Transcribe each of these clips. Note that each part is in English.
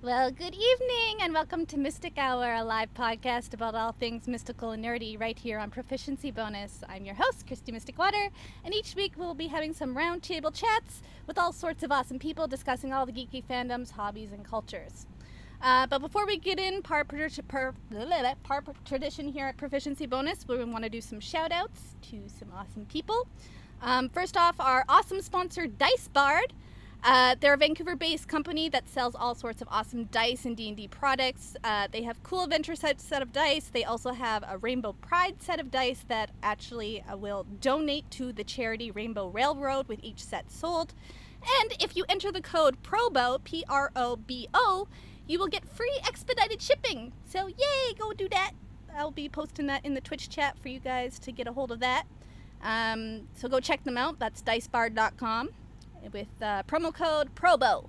Well, good evening, and welcome to Mystic Hour, a live podcast about all things mystical and nerdy right here on Proficiency Bonus. I'm your host, Christy Mystic Water, and each week we'll be having some roundtable chats with all sorts of awesome people discussing all the geeky fandoms, hobbies, and cultures. But before we get in, par tradition here at Proficiency Bonus, we want to do some shout-outs to some awesome people. First off, our awesome sponsor, Dice Bard. They're a Vancouver-based company that sells all sorts of awesome dice and D&D products. They have cool adventure set of dice. They also have a Rainbow Pride set of dice that actually will donate to the charity Rainbow Railroad with each set sold. And if you enter the code PROBO, P-R-O-B-O, you will get free expedited shipping. So yay, go do that. I'll be posting that in the Twitch chat for you guys to get a hold of that. So go check them out. That's dicebard.com. with promo code PROBO.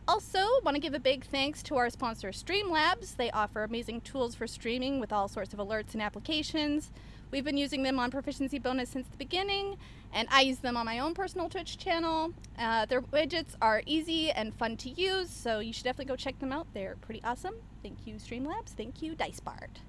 Also, want to give a big thanks to our sponsor, Streamlabs. They offer amazing tools for streaming with all sorts of alerts and applications. We've been using them on Proficiency Bonus since the beginning, and I use them on my own personal Twitch channel. Their widgets are easy and fun to use, so you should definitely go check them out. They're pretty awesome. Thank you, Streamlabs. Thank you, Dicebard.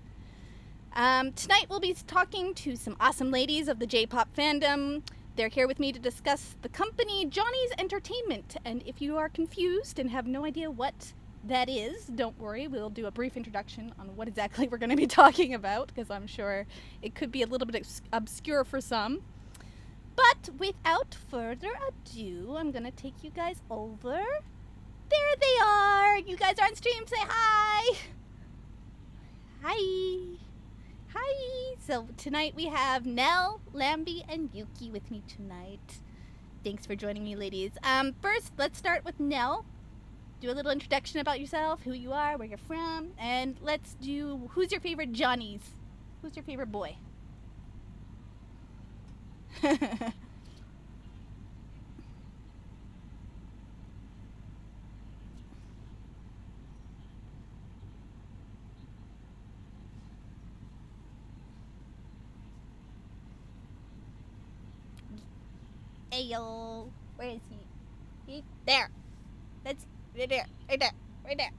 Tonight we'll be talking to some awesome ladies of the J-pop fandom. They're here with me to discuss the company Johnny's Entertainment. And if you are confused and have no idea what that is, don't worry. We'll do a brief introduction on what exactly we're going to be talking about, because I'm sure it could be a little bit obscure for some. But without further ado, I'm going to take you guys over. There they are. You guys are on stream. Say hi. Hi. Hi! So tonight we have Nyel, Lambie, and Yuki with me tonight. Thanks for joining me, ladies. First, let's start with Nyel. Do a little introduction about yourself, who you are, where you're from, and let's do, who's your favorite Johnnies? Who's your favorite boy? Ayo, where is he? There. That's right there, right there, right there.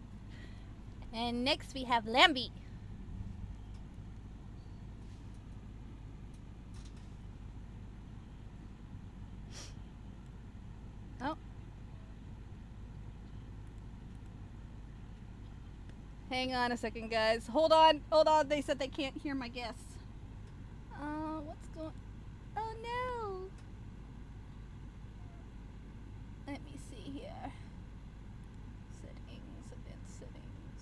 And next we have Lambie. Oh. Hang on a second, guys. Hold on. They said they can't hear my guests. What's going? Oh no. Let me see here. Settings, advanced settings.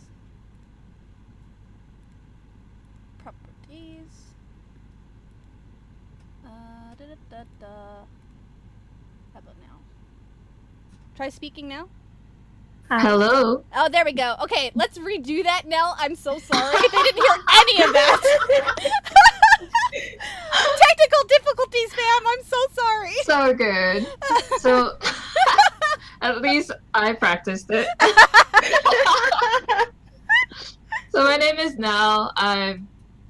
Properties. How about now? Try speaking now. Hello. Oh, there we go. Okay, let's redo that, Nyel. I'm so sorry. They didn't hear any of that. Technical difficulties, fam. I'm so sorry. So good. So at least I practiced it. So my name is Nyel. I've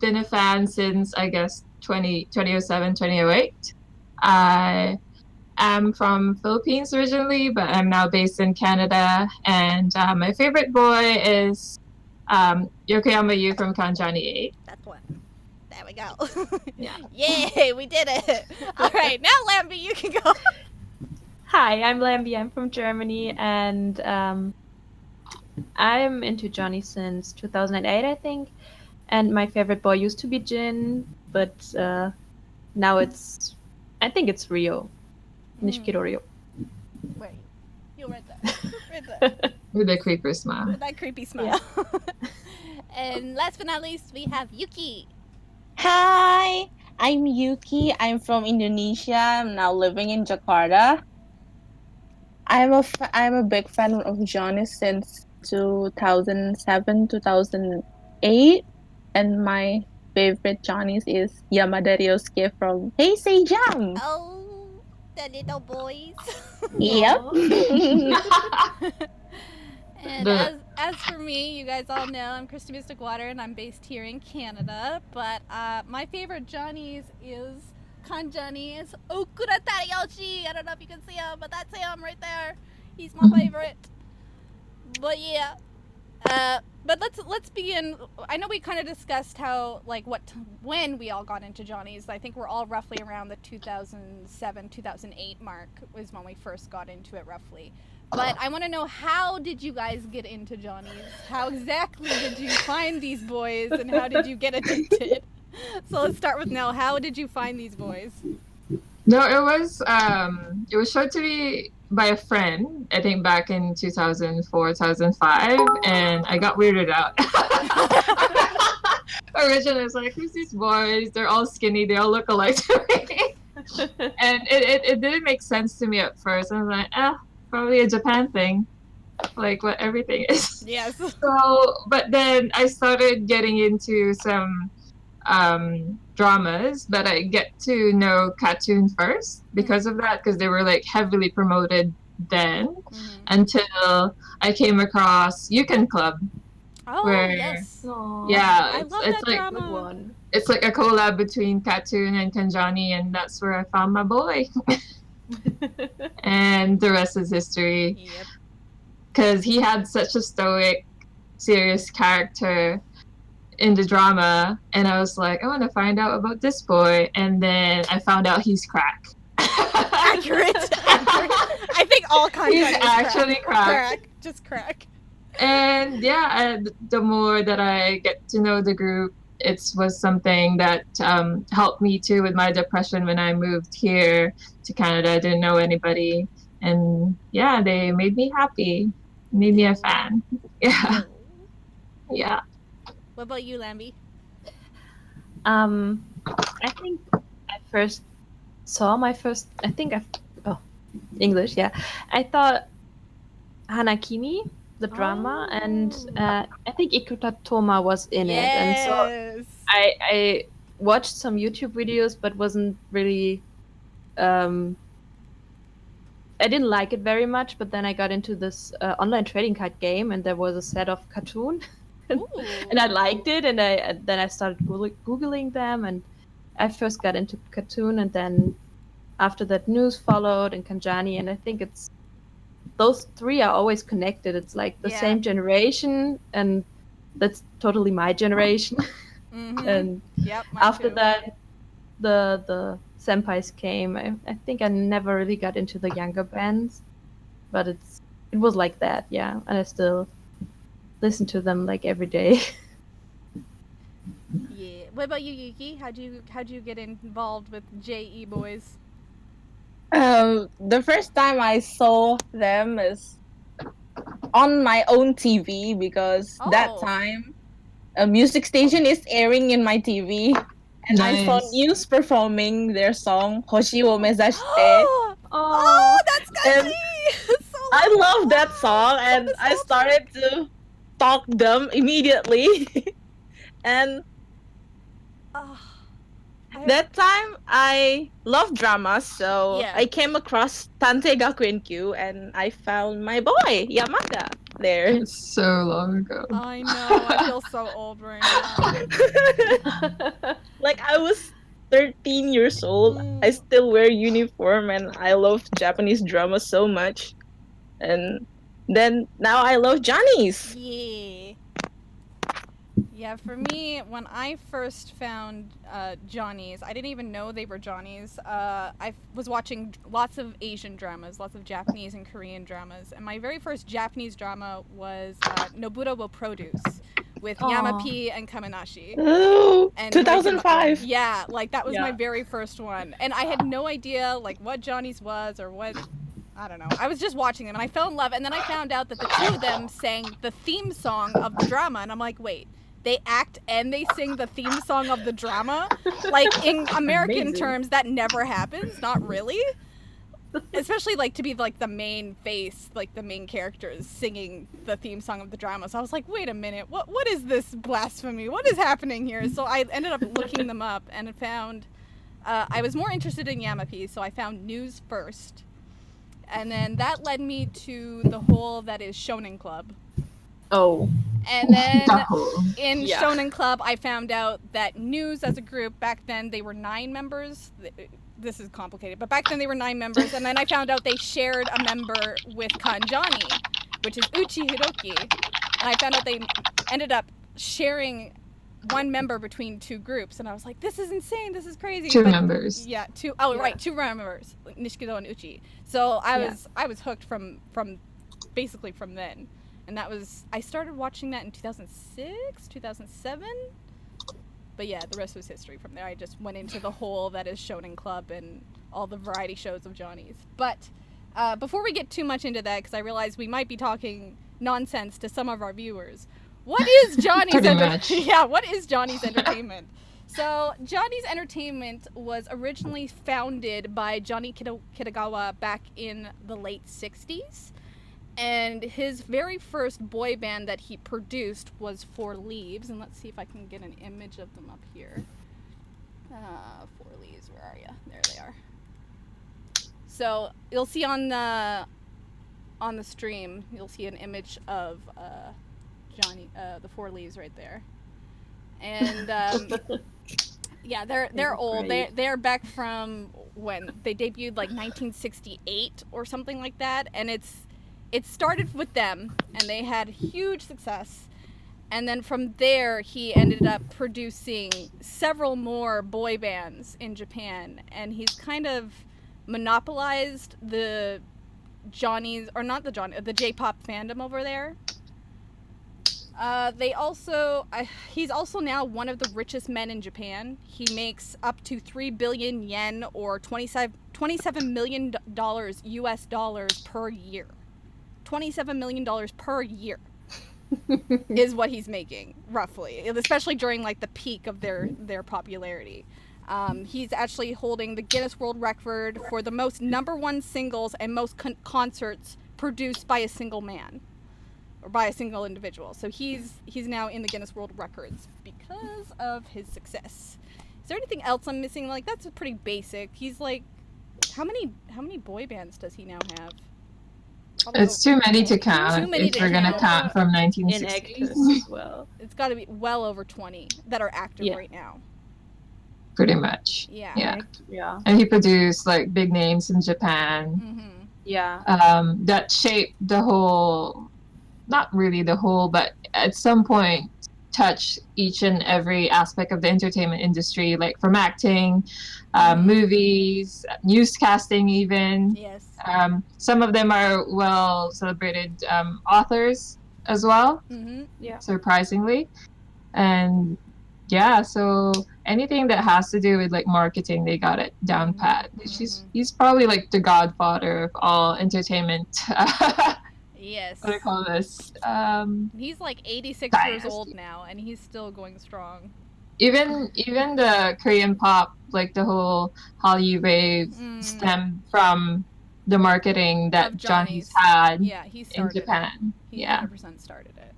been a fan since, I guess, 2007, 2008. I am from Philippines originally, but I'm now based in Canada. And my favorite boy is Yokoyama Yu from Kanjani 8. That's one. There we go. Yeah. Yay, we did it. All right, now Lambie, you can go. Hi, I'm Lambie. I'm from Germany, and I'm into Johnny since 2008, I think. And my favorite boy used to be Jin, but now I think it's Ryo. Nishikiro Ryo. Where are you? You're right there. Right there. With a creeper smile. With that creepy smile. Yeah. And last but not least, we have Yuki. Hi, I'm Yuki. I'm from Indonesia. I'm now living in Jakarta. I'm a big fan of Johnny since 2007, 2008, and my favorite Johnny's is Yamada Ryosuke from Hey Say Jam. Oh, the little boys. Yep. And as for me, you guys all know I'm Christy Mystic Water, and I'm based here in Canada. But my favorite Johnny's is Kanjani. It's Okura Tariyoshi. I don't know if you can see him, but that's him right there. He's my favorite. But yeah. But let's begin. I know we kind of discussed how when we all got into Johnny's. I think we're all roughly around the 2007 2008 mark was when we first got into it roughly. But I want to know, how did you guys get into Johnny's? How exactly did you find these boys, and how did you get addicted? So let's start with Nell. How did you find these boys? No, it was shown to me by a friend, I think back in 2004, 2005, and I got weirded out. Originally, I was like, who's these boys? They're all skinny, they all look alike to me. And it didn't make sense to me at first. I was like, probably a Japan thing, like what everything is. Yes. So, but then I started getting into some dramas, but I get to know KAT-TUN first because of that, because they were like heavily promoted then, until I came across Yukon Club. Oh, where, yes. Yeah, I love it's that like drama. Good one. it's like a collab between KAT-TUN and Kanjani, and that's where I found my boy. And the rest is history. Yep. Because he had such a stoic, serious character in the drama, and I was like, I want to find out about this boy, and then I found out he's crack. Accurate. I think all content He's is actually crack. Just crack. And yeah, the more that I get to know the group, it was something that helped me too with my depression when I moved here to Canada. I didn't know anybody, and yeah, they made me happy, made me a fan. Yeah, yeah. What about you, Lamby? I think I first saw English, yeah. I thought Hanakimi, the drama, and I think Ikuta Toma was in it, and so I watched some YouTube videos, but wasn't really. I didn't like it very much, but then I got into this online trading card game, and there was a set of KAT-TUN, and I liked it, and then I started googling them, and I first got into KAT-TUN, and then after that News followed, and Kanjani, and I think it's those three are always connected. It's like the same generation, and that's totally my generation. And after that, the senpais came. I think I never really got into the younger bands, but it was like that, yeah. And I still listen to them like every day. Yeah. What about you, Yuki? How'd you get involved with JE boys? The first time I saw them is on my own TV, because that time a music station is airing in my TV, and I saw News performing their song Hoshi wo Mezashite. Oh, that's crazy! I love that song, and I started to stalk them immediately. And that time I love drama, so I came across Tante Gakuin-kyu, and I found my boy Yamada there. It's so long ago. I know. I feel so old right now. Like, I was 13 years old. I still wear uniform, and I love Japanese drama so much. And then now I love Johnny's. Yeah, for me, when I first found Johnny's, I didn't even know they were Johnny's. I was watching lots of Asian dramas, lots of Japanese and Korean dramas, and my very first Japanese drama was Nobuta Will Produce with Yamapi and Kaminashi. Oh, and 2005. Yeah, like that was my very first one. And I had no idea like what Johnny's was or what, I don't know. I was just watching them and I fell in love, and then I found out that the two of them sang the theme song of the drama, and I'm like, wait, they act and they sing the theme song of the drama? Like, in American terms, that never happens. Not really. Especially, like, to be, like, the main face, like, the main characters singing the theme song of the drama. So I was like, wait a minute, what is this blasphemy? What is happening here? So I ended up looking them up and found, I was more interested in Yamapi, so I found News first. And then that led me to the whole that is Shonen Club. Oh. And then in Shonen Club, I found out that News as a group, back then they were 9 members. This is complicated, but back then they were 9 members. And then I found out they shared a member with Kanjani. which is Uchi Hiroki. And I found out they ended up sharing one member between two groups, and I was like, this is insane, this is crazy. Two members. Yeah, two members, Nishikido and Uchi. So I was hooked from basically from then. And that was, I started watching that in 2006, 2007. But yeah, the rest was history from there. I just went into the hole that is Shonen Club and all the variety shows of Johnny's. But before we get too much into that, because I realize we might be talking nonsense to some of our viewers, what is Johnny's what is Johnny's Entertainment? So Johnny's Entertainment was originally founded by Johnny Kitagawa back in the late 60s. And his very first boy band that he produced was Four Leaves. And let's see if I can get an image of them up here. Four Leaves, where are you? There they are. So you'll see on the stream, you'll see an image of Johnny, the Four Leaves right there. And yeah, they're old. They're back from when they debuted, like 1968 or something like that. And it started with them, and they had huge success. And then from there, he ended up producing several more boy bands in Japan. And he's kind of monopolized the Johnny's, or not the the J-pop fandom over there. He's also now one of the richest men in Japan. He makes up to 3 billion yen, or $27 million US dollars per year. $27 million per year is what he's making, roughly, especially during like the peak of their popularity. He's actually holding the Guinness World Record for the most #1 singles and most concerts produced by a single man or by a single individual. So he's now in the Guinness World Records because of his success. Is there anything else I'm missing? Like, that's pretty basic. He's like, how many boy bands does he now have? Probably it's too many to count if we're going to count from 1960s. as well. It's got to be well over 20 that are active right now. Pretty much. Yeah. And he produced like big names in Japan. Mm-hmm. Yeah. That shaped the whole, not really the whole, but at some point touched each and every aspect of the entertainment industry, like from acting, movies, newscasting even. Yes. Some of them are well celebrated authors as well. Mm-hmm. Yeah. Surprisingly. And yeah, so anything that has to do with like marketing, they got it down pat. He's probably like the godfather of all entertainment. Yes. What do I call this? He's like 86 dynasty. years old now, and he's still going strong. Even the Korean pop, like the whole Hallyu wave, stemmed from the marketing that Johnny's had he started in Japan. He 100% started it.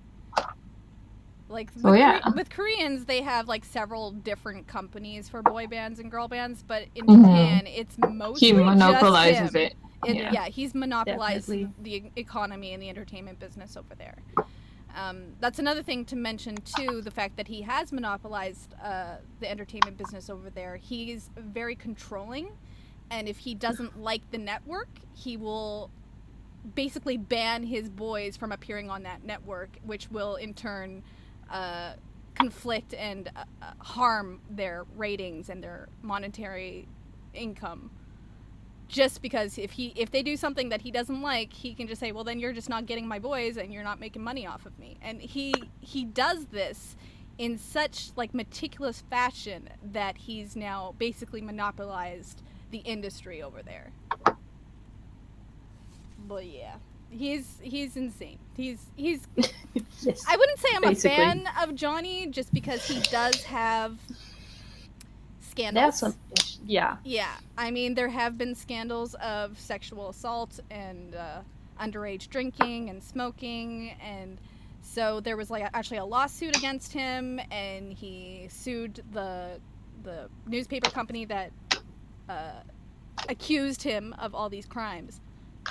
Like with Koreans, they have like several different companies for boy bands and girl bands, but in Japan, it's mostly he monopolizes just him. it. He's monopolized the economy and the entertainment business over there. That's another thing to mention too, the fact that he has monopolized the entertainment business over there. He's very controlling, and if he doesn't like the network, he will basically ban his boys from appearing on that network, which will in turn conflict and harm their ratings and their monetary income. Just because if they do something that he doesn't like, he can just say, well, then you're just not getting my boys and you're not making money off of me. And he does this in such like meticulous fashion that he's now basically monopolized the industry over there. But yeah, he's insane. He's yes, I wouldn't say I'm basically a fan of Johnny just because he does have scandals. Yeah. I mean, there have been scandals of sexual assault and underage drinking and smoking, and so there was like actually a lawsuit against him, and he sued the newspaper company that accused him of all these crimes,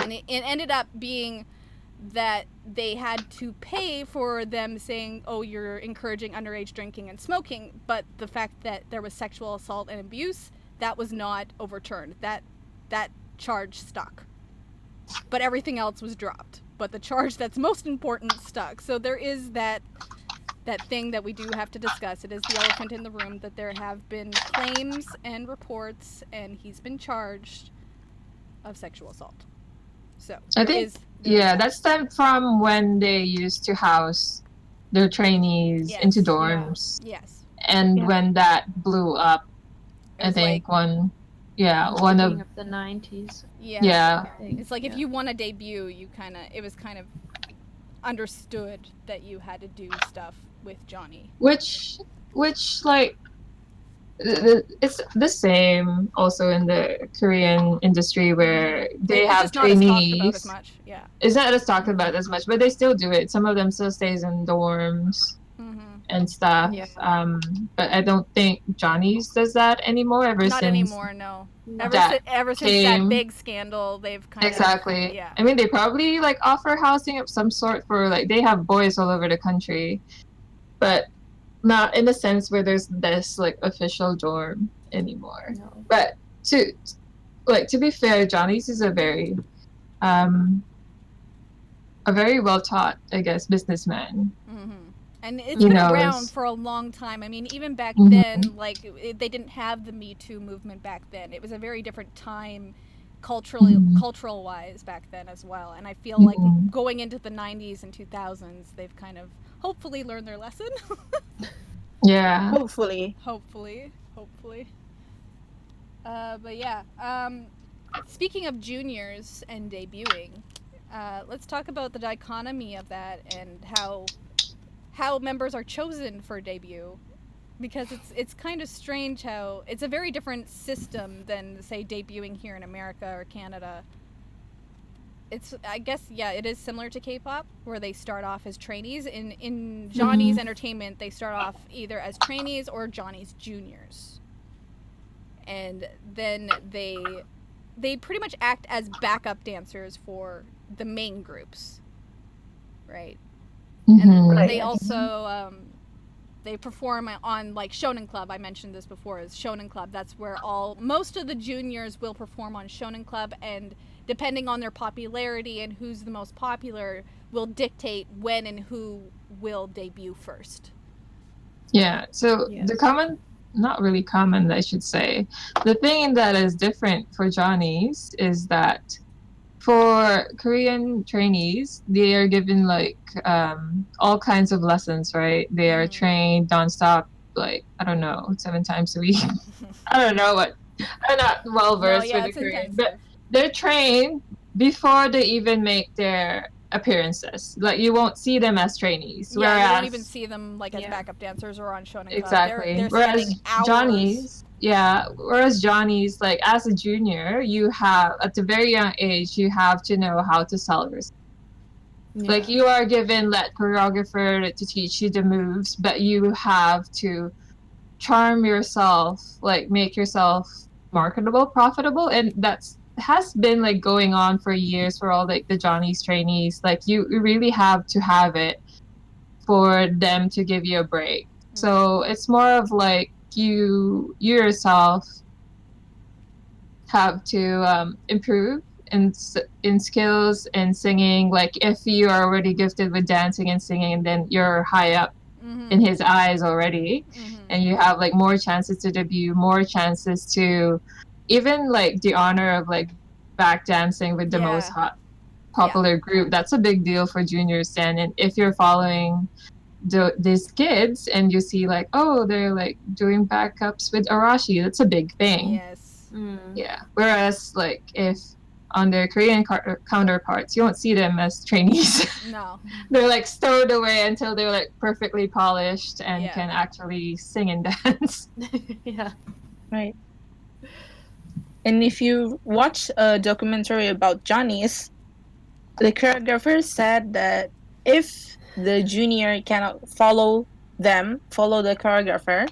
and it ended up being that they had to pay for them saying, oh, you're encouraging underage drinking and smoking, but the fact that there was sexual assault and abuse, that was not overturned. That charge stuck. But everything else was dropped. but the charge that's most important stuck. So there is that thing that we do have to discuss. It is the elephant in the room that there have been claims and reports, and he's been charged of sexual assault. So I think, that stemmed from when they used to house their trainees into dorms. Yes. And when that blew up, I think one of the 90s. Yeah. It's like if you want to debut, it was kind of understood that you had to do stuff with Johnny. Which like it's the same also in the Korean industry where they have trainees. As much. Yeah. It's not as talked about as much, but they still do it. Some of them still stays in dorms and stuff. Yeah. But I don't think Johnny's does that anymore. Not anymore, no. Ever since that big scandal, they've kind of... Exactly. Yeah. I mean, they probably like offer housing of some sort for like, they have boys all over the country, but not in the sense where there's this like official dorm anymore. No. But to be fair, Johnny's is a very well taught, I guess, businessman. And it's been around for a long time. I mean, even back then, like they didn't have the Me Too movement back then. It was a very different time, cultural wise back then as well. And I feel like going into the 90s and 2000s, they've kind of hopefully learned their lesson. Yeah. Hopefully. But yeah. Speaking of juniors and debuting, let's talk about the dichotomy of that and how members are chosen for debut, because it's kind of strange how it's a very different system than, say, debuting here in America or Canada. I guess it is similar to K-pop, where they start off as trainees. In Johnny's Entertainment, they start off either as trainees or Johnny's juniors, and then they pretty much act as backup dancers for the main groups, right? And they also they perform on like Shonen Club. I mentioned this before, is Shonen Club. That's where most of the juniors will perform on Shonen Club, and depending on their popularity and who's the most popular will dictate when and who will debut first. Yeah, so not really common, I should say. The thing that is different for Johnny's is that for Korean trainees, they are given like all kinds of lessons, right? They are trained nonstop, like, I don't know, 7 times a week. I don't know what. I'm not well versed with the Korean, but they're trained before they even make their appearances. Like, you won't see them as trainees. Yeah, you won't even see them like as backup dancers or on Shonen Club. Exactly. They're whereas Johnny's, like, as a junior, you have, at the very young age, you have to know how to sell yourself. Yeah. Like, you are given that choreographer to teach you the moves, but you have to charm yourself, like, make yourself marketable, profitable, and has been like going on for years for all like the Johnny's trainees. Like, you really have to have it for them to give you a break. So it's more of like you yourself have to improve in skills and singing. Like, if you are already gifted with dancing and singing, and then you're high up in his eyes already, and you have like more chances to debut, more chances to even like the honor of like back dancing with the most popular group. That's a big deal for juniors then. And if you're following these kids and you see like, oh, they're like doing backups with Arashi, that's a big thing. Yes. Yeah. Whereas like if on their Korean counterparts, you don't see them as trainees. No. They're like stowed away until they're like perfectly polished and can actually sing and dance. Yeah. Right. And if you watch a documentary about Johnny's, the choreographer said that if the junior cannot follow the choreographer,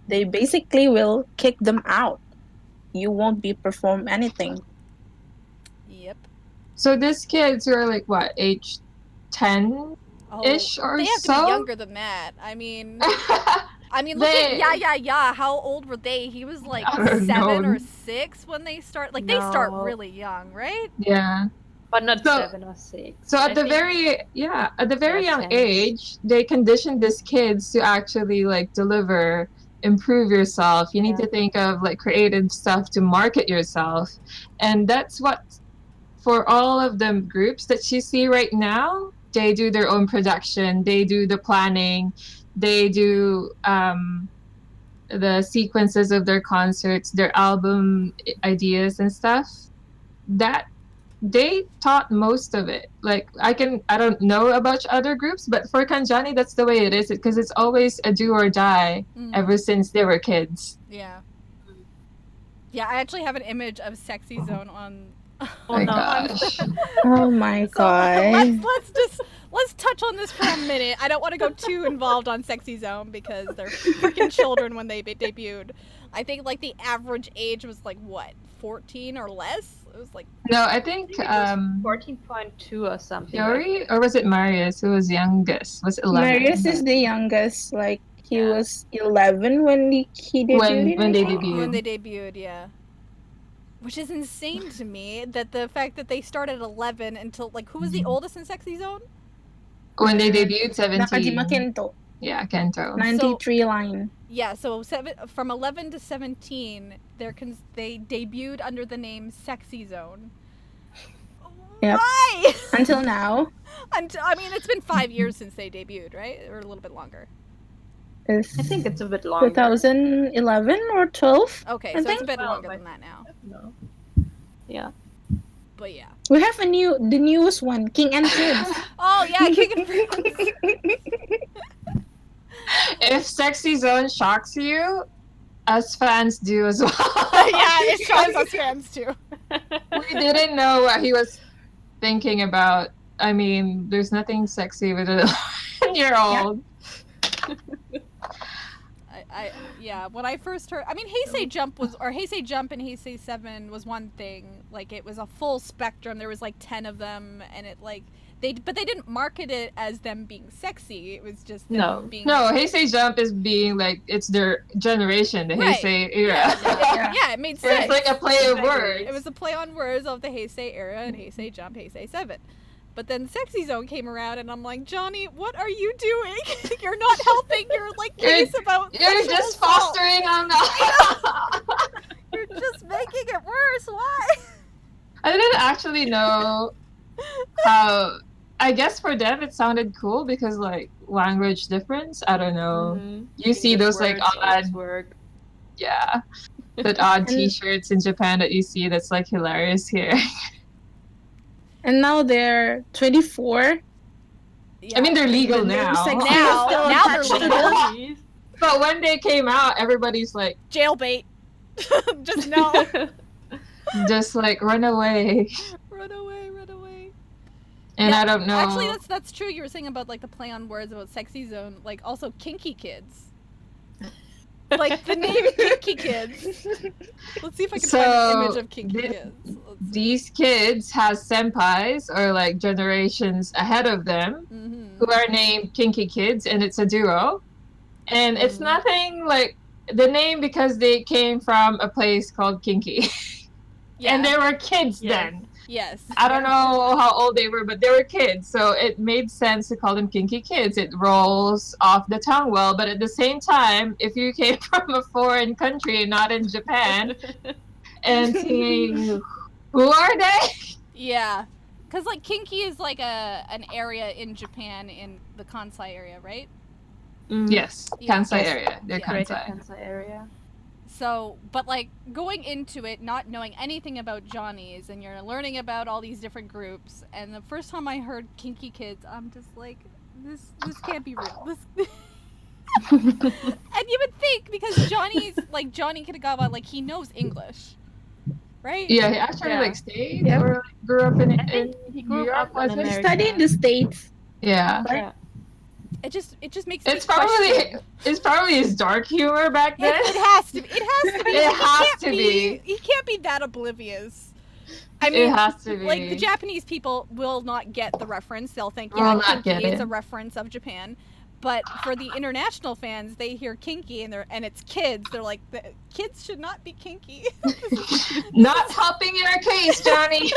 they basically will kick them out. You won't be perform anything. Yep. So these kids are like what, age 10-ish or so? They have to be younger than that. I mean, look at Yeah. How old were they? He was like 7 or 6 when they start. Like, they start really young, right? Yeah. But not So- 7 or 6. So I at the think- very Yeah, young 10. age, they condition these kids to actually like deliver, improve yourself. You need Yeah. to think of like creative stuff to market yourself. And that's what for all of the groups that you see right now, they do their own production, they do the planning, they do the sequences of their concerts, their album ideas and stuff. That they taught most of it. Like I don't know about other groups, but for Kanjani, that's the way it is because it's always a do or die ever since they were kids. Yeah. Yeah, I actually have an image of Sexy Zone on. Oh my gosh. Oh my god. Let's touch on this for a minute. I don't want to go too involved on Sexy Zone because they're freaking children when they debuted. I think like the average age was like what, 14 or less? It was like No, I think 14.2 or something. Fiori or was it Marius who was youngest? Was it 11? Marius is the youngest. Like he was 11 when he debuted. when they I think. debuted. when they debuted, yeah. Which is insane to me that the fact that they started at 11 until like who was the oldest in Sexy Zone? When they debuted, Nakajima 17. Kento, Yeah, Kento. 93 line. Yeah, so from 11 to 17, they debuted under the name Sexy Zone. Yep. Why? Until now. I mean, it's been 5 years since they debuted, right? Or a little bit longer. I think it's a bit longer. 2011 or 12. Okay, I so it's a think- bit Well, longer but- than that now. No. Yeah. But yeah. We have the newest one, King and Prince. Oh yeah, King and Prince. If Sexy Zone shocks you, us fans do as well. Yeah, it shocks us fans too. We didn't know what he was thinking about. I mean, there's nothing sexy with an 11-year-old. Yeah, when I first heard, I mean, Heisei Jump and Heisei 7 was one thing. Like, it was a full spectrum. There was like 10 of them, and it like but they didn't market it as them being sexy. It was just them being No, Heisei Jump is being like it's their generation, the Right. Heisei era. Yeah, it made sense. It's like a play of words. It was a play on words of the Heisei era and Heisei Jump, Heisei 7. But then Sexy Zone came around, and I'm like, Johnny, what are you doing? You're not helping your like case about. You're sexual just assault. fostering on that. You're just making it worse. Why? I didn't actually know how. I guess for them it sounded cool because like language difference. I don't know. You see those like odd, yeah, that odd T-shirts in Japan that you see. That's like hilarious here. And now they're 24. Yeah. I mean, they're legal The now. name's like- now Still they're attached to legal. But when they came out, everybody's like, Jailbait. Just no. just like run away. Run away, run away. And Yeah, I don't know. Actually, that's true. You were saying about like the play on words about Sexy Zone, like also Kinky Kids. Like the name Kinky Kids. Let's see if I can find an image of Kinky Kids. Let's see. These kids has senpais or like generations ahead of them Mhm. who are named Kinky Kids, and it's a duo. And it's nothing like the name because they came from a place called Kinky. Yeah. And they were kids Yes. then. Yes. I don't know how old they were, but they were kids. So it made sense to call them Kinky Kids. It rolls off the tongue well. But at the same time, if you came from a foreign country, not in Japan, and seeing who are they? Yeah. Because like Kinky is like an area in Japan in the Kansai area, right? Yes, Yeah. Kansai area. They're Yeah. Greater Kansai. Kansai area. So, but like going into it, not knowing anything about Johnny's, and you're learning about all these different groups, and the first time I heard Kinky Kids, I'm just like, this can't be real. This. And you would think because Johnny Kitagawa, like he knows English, right? Yeah, he actually Yeah. like stayed Yep. or like, grew up in He grew Europe, up in was it? America. Study in the States. Yeah. Yeah. It just makes It's me question. probably his dark humor back then. It has to be. It has to be. It Like, has can't to be. He can't be that oblivious. I mean, It has to be. like the Japanese people will not get the reference. They'll think, Will yeah, not kinky get is it. a reference of Japan. But for the international fans, they hear kinky and it's kids. They're like, the kids should not be kinky. Not helping your case, Johnny.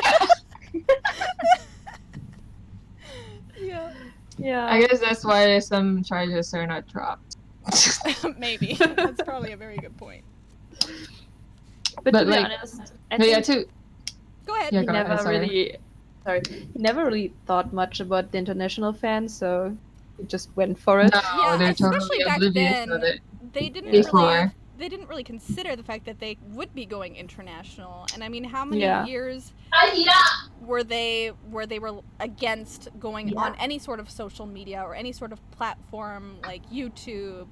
Yeah. Yeah. I guess that's why some charges are not dropped. Maybe. That's probably a very good point. But But to be like, honest, I no, think yeah, too. Go ahead. Yeah, he go ahead, never sorry. really, he never really thought much about the international fans, so he just went for it. No, Yeah, they're especially totally back oblivious then, of it. they didn't Before. really consider the fact that they would be going international. And I mean, how many Yeah. years were they were against going on any sort of social media or any sort of platform like YouTube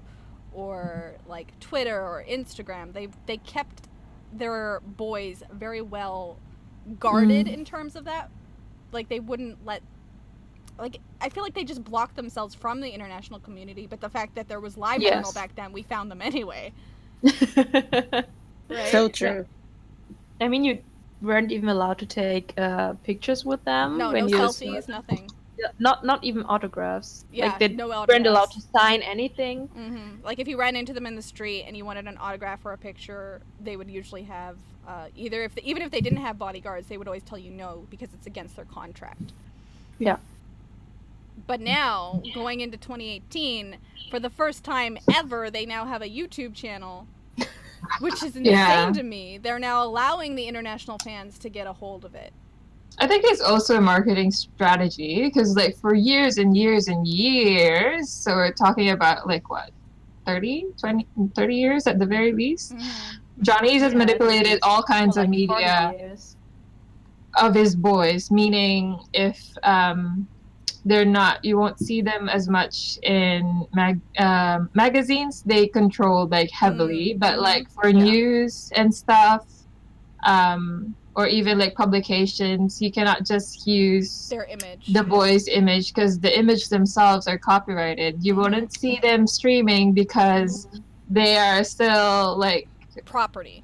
or like Twitter or Instagram? They kept their boys very well guarded in terms of that. Like they wouldn't let, like, I feel like they just blocked themselves from the international community, but the fact that there was LiveJournal back then, we found them anyway. Right? So true. I mean, you weren't even allowed to take pictures with them. No, when no you selfies, nothing. Not even autographs. Yeah, like they no weren't allowed autographs. to sign anything. Mm-hmm. Like if you ran into them in the street and you wanted an autograph or a picture, they would usually have even if they didn't have bodyguards, they would always tell you no because it's against their contract. Yeah. But now, going into 2018, for the first time ever, they now have a YouTube channel, which is insane to me. They're now allowing the international fans to get a hold of it. I think it's also a marketing strategy because, like, for years and years and years, so we're talking about, like, what, 30 years at the very least? Mm-hmm. Johnny's has manipulated all kinds of media of his boys, meaning if they're not, you won't see them as much in magazines. They control like heavily, but like for news and stuff, or even like publications, you cannot just use their image, the boys' image, because the image themselves are copyrighted. You wouldn't see them streaming because they are still like property.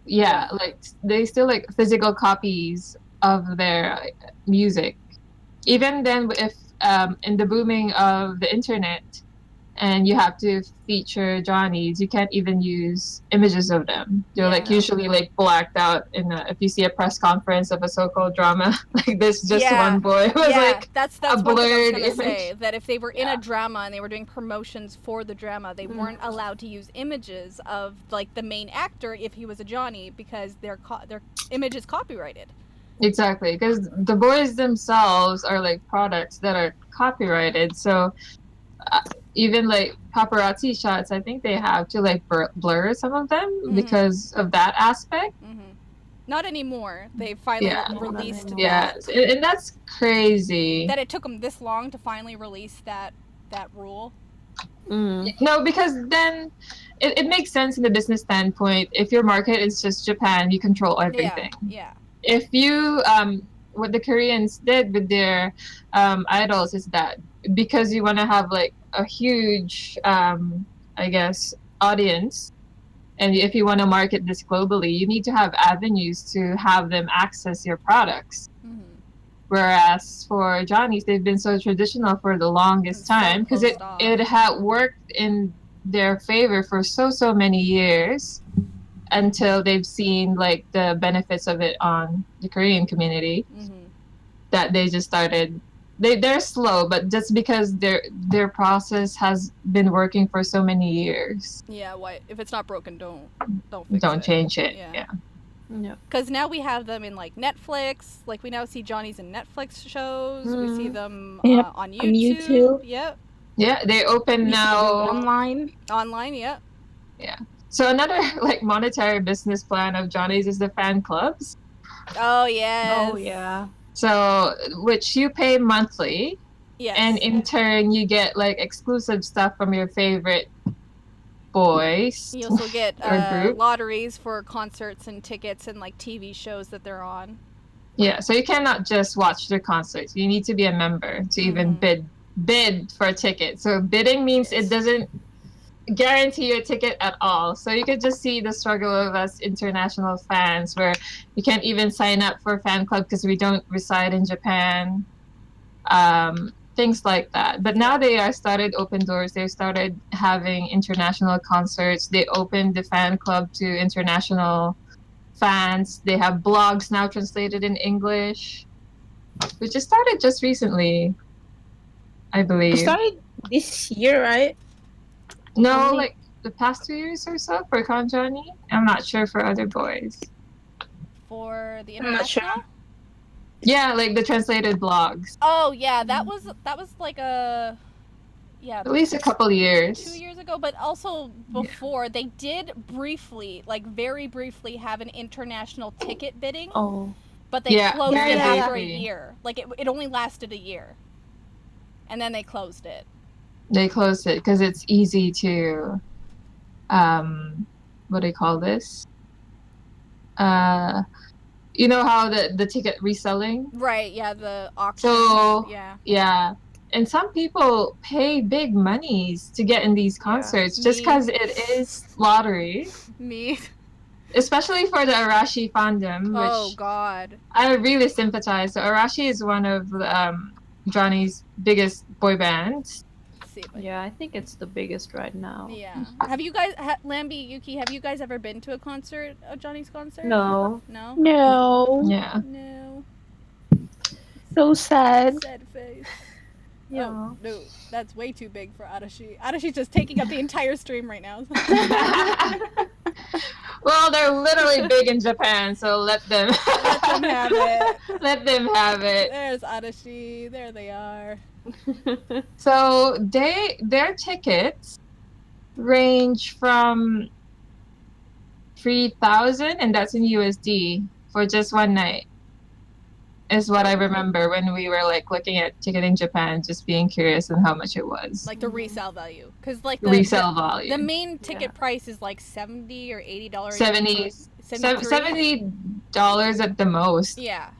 Yeah, like they still like physical copies of their music. Even then, if in the booming of the internet, and you have to feature Johnnies, you can't even use images of them. They're like usually like blacked out if you see a press conference of a so-called drama, like this just one boy was like that's a one thing blurred I was gonna image. say, that if they were in a drama and they were doing promotions for the drama, they weren't allowed to use images of like the main actor if he was a Johnny, because their image is copyrighted. Exactly, because the boys themselves are like products that are copyrighted. So even like paparazzi shots, I think they have to like blur some of them because of that aspect. Not anymore. They finally released that. Yeah, and that's crazy. That it took them this long to finally release that rule. No, because then it makes sense in the business standpoint. If your market is just Japan, you control everything. Yeah. If you what the Koreans did with their idols is that because you want to have like a huge I guess audience, and if you want to market this globally, you need to have avenues to have them access your products. Whereas for Johnny's, they've been so traditional for the longest time because it had worked in their favor for so many years until they've seen like the benefits of it on the Korean community. That they just started. They're slow, but just because their process has been working for so many years. Yeah, why? If it's not broken, don't change it. Yeah. Because now we have them in like Netflix. Like we now see Johnny's in Netflix shows. We see them on YouTube. Yep. Yeah, they open now online. Yep. Yeah. So another like monetary business plan of Johnny's is the fan clubs. Oh yeah. Oh yeah. So which you pay monthly. Yes. And in turn you get like exclusive stuff from your favorite boys. You also get lotteries for concerts and tickets and like TV shows that they're on. Yeah, so you cannot just watch their concerts. You need to be a member to even bid for a ticket. So bidding means it doesn't guarantee you a ticket at all. So you could just see the struggle of us international fans where you can't even sign up for a fan club because we don't reside in Japan. Things like that. But now they are started open doors. They started having international concerts. They opened the fan club to international fans. They have blogs now translated in English, which just started just recently, I It believe. started this year, right? No, Only- like the past 2 years or so for Kanjani. I'm not sure for other boys. For the I'm not sure. international? Yeah, like the translated blogs. Oh yeah, that was like At least a couple years. 2 years ago, but also before they did briefly, like very briefly, have an international ticket bidding, Oh. but they Yeah, closed very it after a briefly. year. Like it only lasted a year, and then they closed it. They closed it because it's easy to, what do you call this? You know how the ticket reselling? Right? Yeah, the auction. So yeah. and some people pay big monies to get in these concerts just me. because it is lottery, Me. especially for the Arashi fandom, Oh which God. I really sympathize. So Arashi is one of Johnny's biggest boy bands. Let's see if I Yeah, I think it's the biggest right now. Yeah. Have you guys, Lambi, Yuki, have you guys ever been to a concert, a Johnny's concert? No. No? No. Yeah. No. So sad. Sad face. Yeah. Oh, no. That's way too big for Arashi. Arashi's just taking up the entire stream right now. Well, they're literally big in Japan, so let them Let them have it. let them have it. There's Arashi. There they are. So their tickets range from 3,000, and that's in USD for just one night. Is what I remember when we were like looking at ticketing Japan, just being curious on how much it was. Like the resale value. Because like The resale value. the main ticket price is like $70 or $80. 70 $73? $70 at the most. Yeah.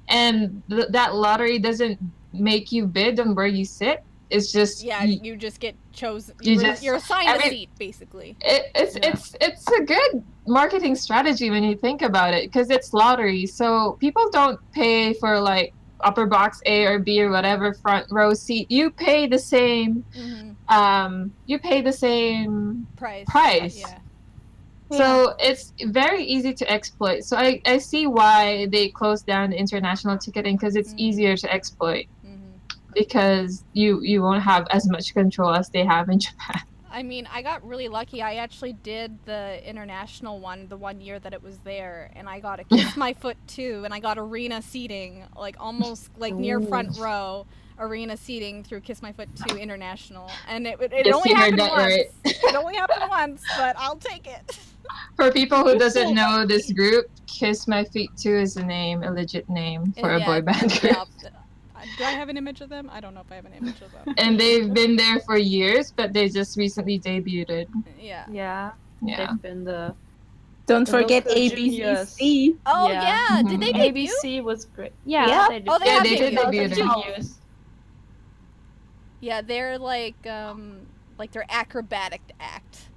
And that lottery doesn't make you bid on where you sit. It's just Yeah, you just get chosen. You just- You're assigned a every- seat, basically. it's a good marketing strategy when you think about it, because it's lottery, so people don't pay for like upper box A or B or whatever front row seat. You pay the same price. Yeah. So it's very easy to exploit. So I see why they closed down international ticketing, because it's easier to exploit, because you won't have as much control as they have in Japan. I mean, I got really lucky. I actually did the international one the one year that it was there, and I got a Kiss My Foot too, and I got arena seating, like almost like near front row arena seating through Kiss My Foot 2 international, and it Yes, only you heard happened that once. right. It only happened once, but I'll take it. For people who doesn't know this group, Kiss My Feet 2 is a legit name for a boy band group. Yeah. Do I have an image of them? I don't know if I have an image of them. And they've been there for years, but they just recently debuted. Yeah. Yeah. Yeah. They've been the Don't The forget local juniors. ABCC. Oh Yeah. yeah. Did they debut? ABC was great. Yeah. Yeah. They did. Oh, they Yeah, have they did debuted. debut. Juniors. Yeah, they're like their acrobatic act.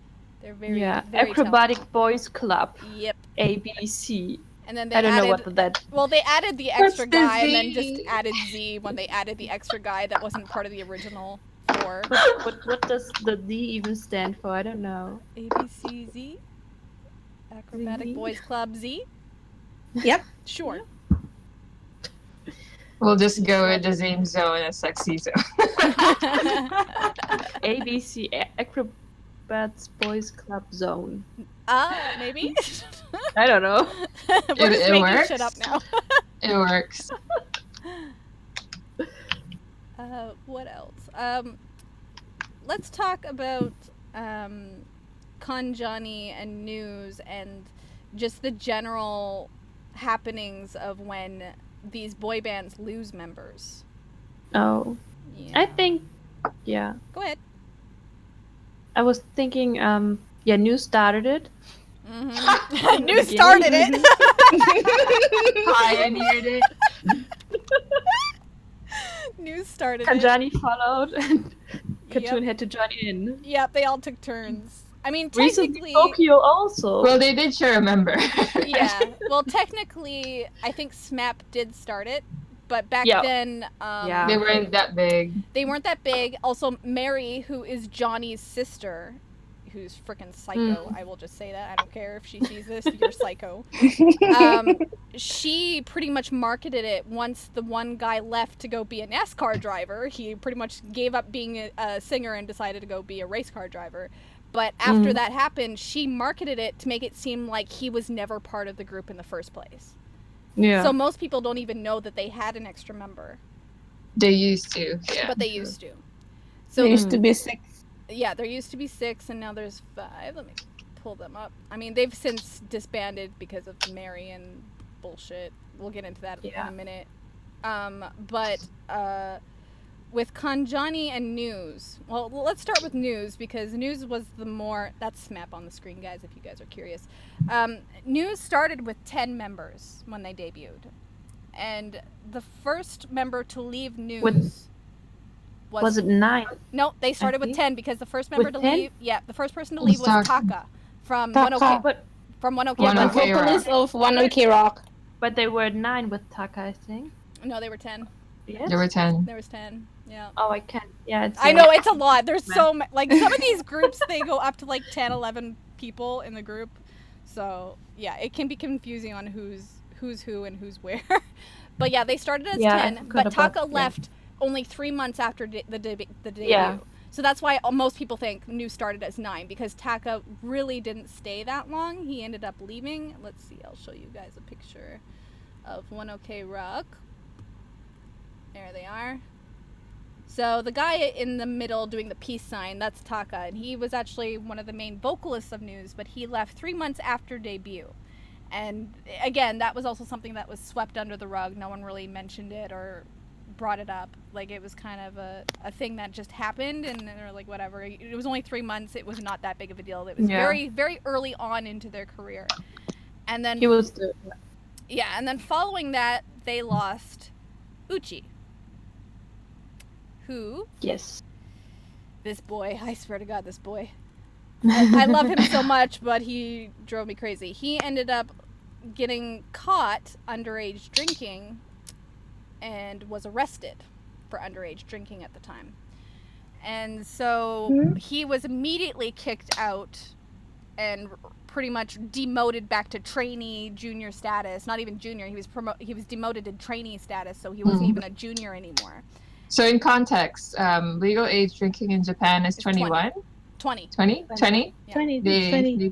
They're very very Acrobatic Boys Club. talented. Yep. ABC. And then they I don't know added what that. well, they added the What's extra the guy and then Z? just added Z when they added the extra guy that wasn't part of the original four. What does the D even stand for? I don't know. ABCZ? Acrobatic Z? Boys Club Z? Yep. Sure. We'll just go with the same zone as Sexy Zone. ABC Acrobats Boys Club Zone. Maybe? I don't know. We're just It making works. shit up now. It works. What else? Let's talk about Kanjani and news and just the general happenings of when these boy bands lose members. Oh, Yeah. I think, yeah. Go ahead. I was thinking, New started it. Mm-hmm. New started it. Pioneered it. New started it. Kanjani followed, and Yep. Katoon had to join in. Yep, they all took turns. I mean, Recently, technically, Tokyo also. Well, they did share a member. yeah. Well, technically, I think SMAP did start it, but back Yeah. then, Yeah. They weren't that big. they weren't that big. Also, Mary, who is Johnny's sister, who's freaking psycho. I will just say that. I don't care if she sees this. You're psycho. She pretty much marketed it once the one guy left to go be a NASCAR driver. He pretty much gave up being a singer and decided to go be a race car driver. But after that happened, she marketed it to make it seem like he was never part of the group in the first place. Yeah. So most people don't even know that they had an extra member. They used to, yeah. But they used to. So There used to be 6. Yeah, there used to be 6, and now there's 5. Let me pull them up. I mean, they've since disbanded because of Mary and bullshit. We'll get into that in a minute. But with Kanjani and News, well, let's start with News, because News was the more... That's Smap on the screen, guys, if you guys are curious. News started with 10 members when they debuted. And the first member to leave News... Was it 9? No, they started with 10 because the first member With to 10? leave... Yeah, the first person to leave was Taka from Taka. 1OK. From 1OK. One The OK vocalist of 1OK Rock. But they were 9 with Taka, I think. No, they were 10. Yes? There were 10. There was 10. Yeah. Oh, I can't. Yeah, it's I know, it's a lot. There's so many. Like, some of these groups, they go up to like 10, 11 people in the group. So, yeah, it can be confusing on who's who and who's where. But yeah, they started as 10, but Taka left only 3 months after the debut. Yeah. So that's why most people think New started as 9, because Taka really didn't stay that long. He ended up leaving. Let's see, I'll show you guys a picture of 1OK Rock. There they are. So the guy in the middle doing the peace sign, that's Taka, and he was actually one of the main vocalists of News, but he left 3 months after debut. And again, that was also something that was swept under the rug. No one really mentioned it or brought it up. Like, it was kind of a thing that just happened, and they're like, whatever. It was only 3 months. It was not that big of a deal. It was very, very early on into their career. And then... He was and then following that, they lost Uchi. Who? Yes. This boy, I swear to God, this boy. I love him so much, but he drove me crazy. He ended up getting caught underage drinking and was arrested for underage drinking at the time. And so he was immediately kicked out and pretty much demoted back to trainee junior status. Not even junior, he was demoted to trainee status, so he wasn't even a junior anymore. So in context, legal age drinking in Japan is 21? 20. 20? 20? Yeah.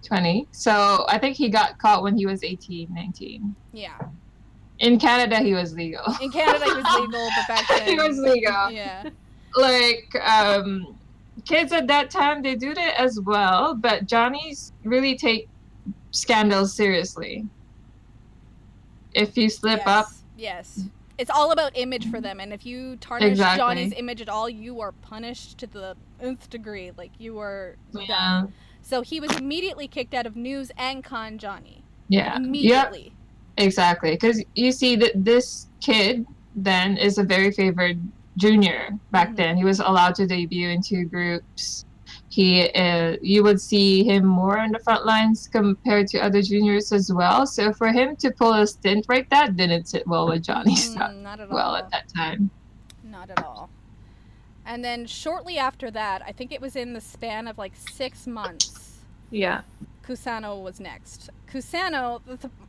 20. So I think he got caught when he was 18, 19. Yeah. In Canada, he was legal. In Canada, he was legal, but back then... He was legal. Yeah. Like, kids at that time, they do that as well, but Johnnies really take scandals seriously. If you slip up... Yes. It's all about image for them, and if you tarnish Johnny's image at all, you are punished to the nth degree. Like, you are done. So he was immediately kicked out of News and Con Johnny. Yeah. Immediately. Yep. Exactly. Because you see that this kid then is a very favored junior back then. He was allowed to debut in 2 groups. You would see him more on the front lines compared to other juniors as well. So for him to pull a stint like that didn't sit well with Johnny. Not at all. Well at that time. Not at all. And then shortly after that, I think it was in the span of like 6 months. Yeah. Kusano was next. Kusano,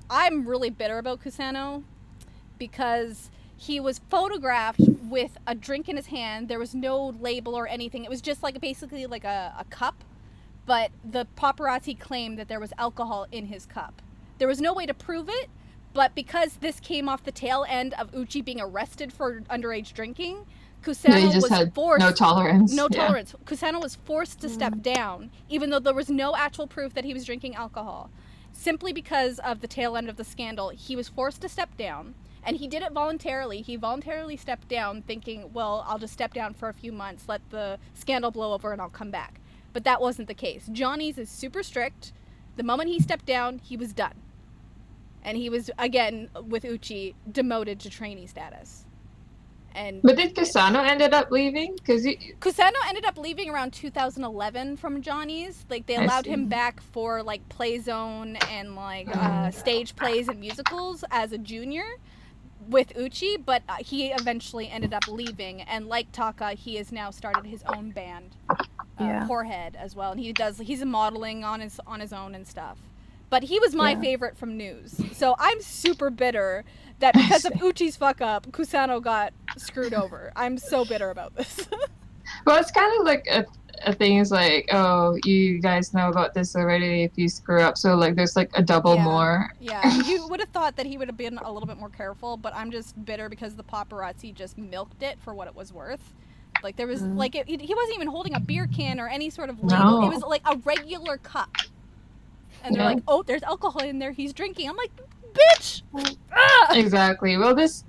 I'm really bitter about Kusano because he was photographed with a drink in his hand. There was no label or anything. It was just like basically like a cup, but the paparazzi claimed that there was alcohol in his cup. There was no way to prove it, but because this came off the tail end of Uchi being arrested for underage drinking, Kusano was forced... No tolerance. No tolerance. Kusano was forced to step down, even though there was no actual proof that he was drinking alcohol. Simply because of the tail end of the scandal, he was forced to step down. And he did it voluntarily. He voluntarily stepped down thinking, well, I'll just step down for a few months, let the scandal blow over, and I'll come back. But that wasn't the case. Johnny's is super strict. The moment he stepped down, he was done. And he was, again, with Uchi, demoted to trainee status. But did Kusano ended up leaving? Kusano ended up leaving around 2011 from Johnny's. Like, they allowed him back for, like, play zone and, like, stage plays and musicals as a junior with Uchi, but he eventually ended up leaving, and like Taka, he has now started his own band. Yeah. Poorhead as well, and he's modeling on his own and stuff. But he was my favorite from News, so I'm super bitter that because of Uchi's fuck up, Kusano got screwed over. I'm so bitter about this. Well, it's kind of like a thing is like, oh, you guys know about this already if you screw up. So like there's like a double more. Yeah, you would have thought that he would have been a little bit more careful, but I'm just bitter because the paparazzi just milked it for what it was worth. Like there was like he wasn't even holding a beer can or any sort of label. No. It was like a regular cup. And they're like, oh, there's alcohol in there. He's drinking. I'm like, bitch! Exactly. Well, this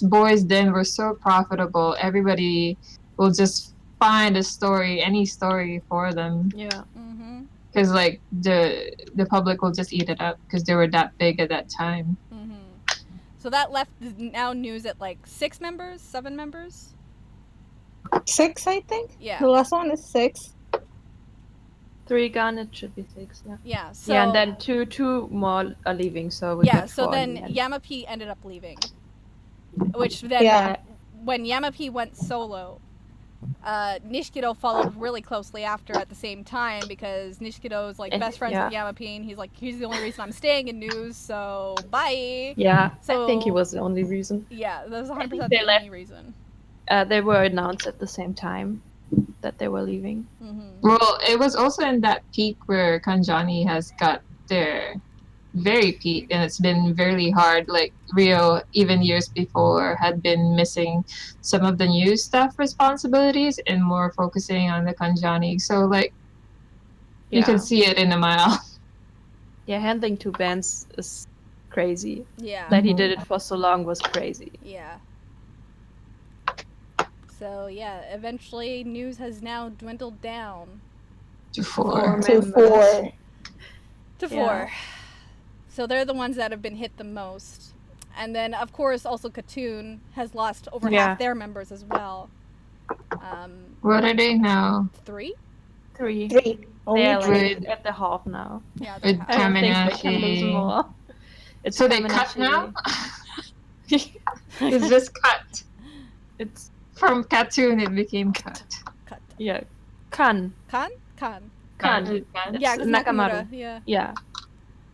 boys' den were so profitable. Everybody will just find a story, any story for them. Yeah. Because like the public will just eat it up because they were that big at that time. So that left now News at like 6 members, 7 members. 6, I think. Yeah. The last one is 6. 3 gone, it should be 6. Yeah. Yeah. So Yeah, and then two more are leaving. So we got so 4 then in the end. Yamapi ended up leaving, which then when Yamapi went solo, Nishikido followed really closely after at the same time because Nishikido's like best friends with Yamapi, and he's the only reason I'm staying in News. So bye. Yeah. So I think he was the only reason. Yeah, that was 100% they the left. only reason. They were announced at the same time that they were leaving. Well, it was also in that peak where Kanjani has got their very peak, and it's been very hard. Like Rio, even years before, had been missing some of the new staff responsibilities and more focusing on the Kanjani. So like you can see it in a mile. Yeah, handling 2 bands is crazy. Yeah. That he did it for so long was crazy. Yeah. So yeah, eventually News has now dwindled down to 4. To 4. To 4. So they're the ones that have been hit the most. And then of course also Katoon has lost over half their members as well. What are they now? 3? 3. 3. They're Only like at the half now. Yeah, With I don't think they can lose Kaminashi. more. It's So they cut now? Kaminashi. It's just cut. It's From cartoon, it became cut. Cut. yeah. Kan. Kan? Kan. Yeah, 'cause Nakamaru. Nakamura. Yeah. Yeah.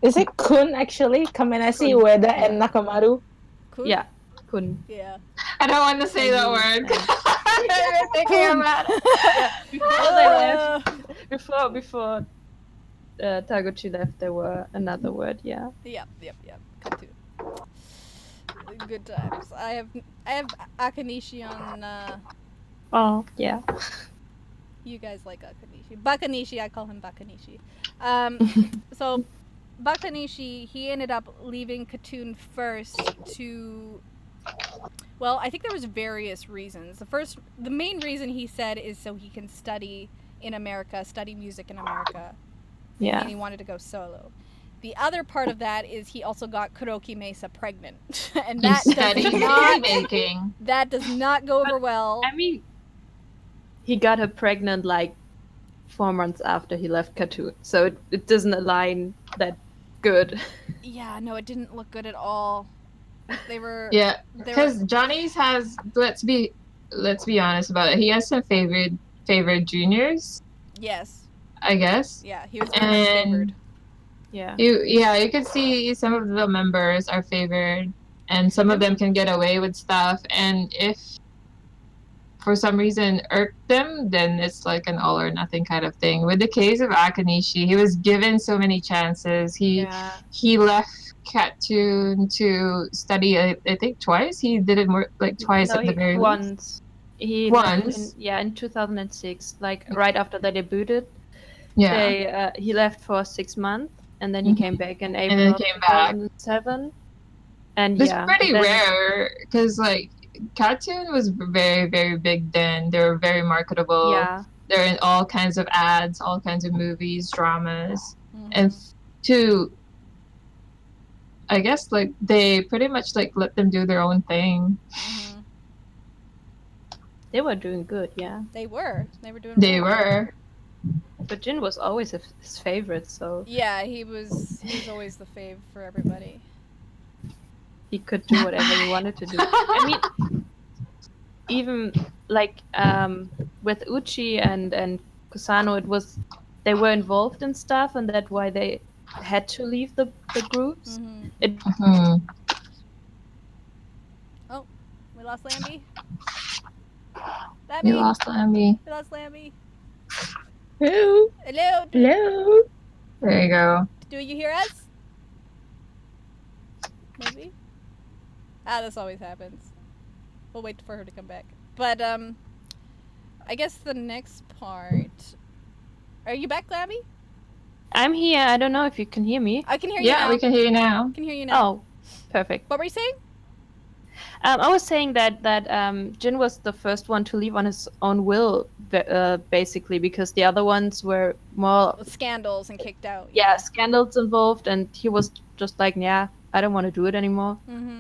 Is it Kun actually? Kaminashi, Kun. Ueda, and Nakamaru? Kun? Yeah. Kun. Yeah. I don't want to say that word. I'm thinking about it. Before they left, before Taguchi left, there were another word. Yeah. Yep. Katoon. Good times. I have Akanishi on. Oh. Yeah. You guys like Akanishi. Bakanishi, I call him Bakanishi. So Bakanishi, he ended up leaving Katoon first to. Well, I think there was various reasons. The main reason he said is so he can study in America, study music in America. Yeah. And he wanted to go solo. The other part of that is he also got Kuroki Mesa pregnant, and that does not go over well. I mean, he got her pregnant like 4 months after he left Katoon, so it doesn't align that good. Yeah, no, it didn't look good at all. They were because Johnny's has let's be honest about it. He has some favorite juniors. Yes. I guess. Yeah, he was very favored. Yeah. You can see some of the members are favored, and some of them can get away with stuff. And if for some reason irk them, then it's like an all or nothing kind of thing. With the case of Akanishi, he was given so many chances. He left Katoon to study. I think twice. He did it more like twice at the very least. Once. In 2006, like right after they debuted. Yeah. He left for 6 months. And then he came back in April and then came back. 2007. And it's pretty rare because like Katoon was very, very big then. They were very marketable. Yeah. They're in all kinds of ads, all kinds of movies, dramas. And to I guess like they pretty much like let them do their own thing. They were doing good, yeah. They were doing They well. were. But Jin was always his favorite, so yeah, he was always the fave for everybody. He could do whatever he wanted to do. I mean, even like with Uchi and Kusano, they were involved in stuff, and that's why they had to leave the groups. Oh, we lost Lambie. We lost Lambie. We lost Lambie. Hello. Hello. Hello. There you go. Do you hear us? Maybe. This always happens. We'll wait for her to come back. But I guess the next part. Are you back, Lambie? I'm here. I don't know if you can hear me. I can hear you now. Yeah, we can hear you now. I can hear you now. Oh, perfect. What were you saying? I was saying that Jin was the first one to leave on his own will, basically, because the other ones were more scandals and kicked out. Yeah, scandals involved, and he was just like, yeah, I don't want to do it anymore.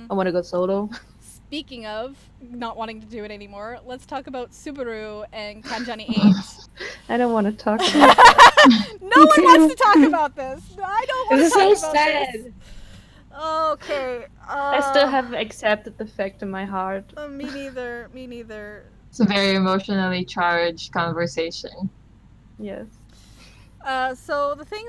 I want to go solo. Speaking of not wanting to do it anymore, let's talk about Subaru and Kanjani 8. I don't want to talk about that. No one wants to talk about this. I don't want to talk This is so about sad. this. Okay. I still haven't accepted the fact in my heart. Me neither. Me neither. It's a very emotionally charged conversation. Yes. So the thing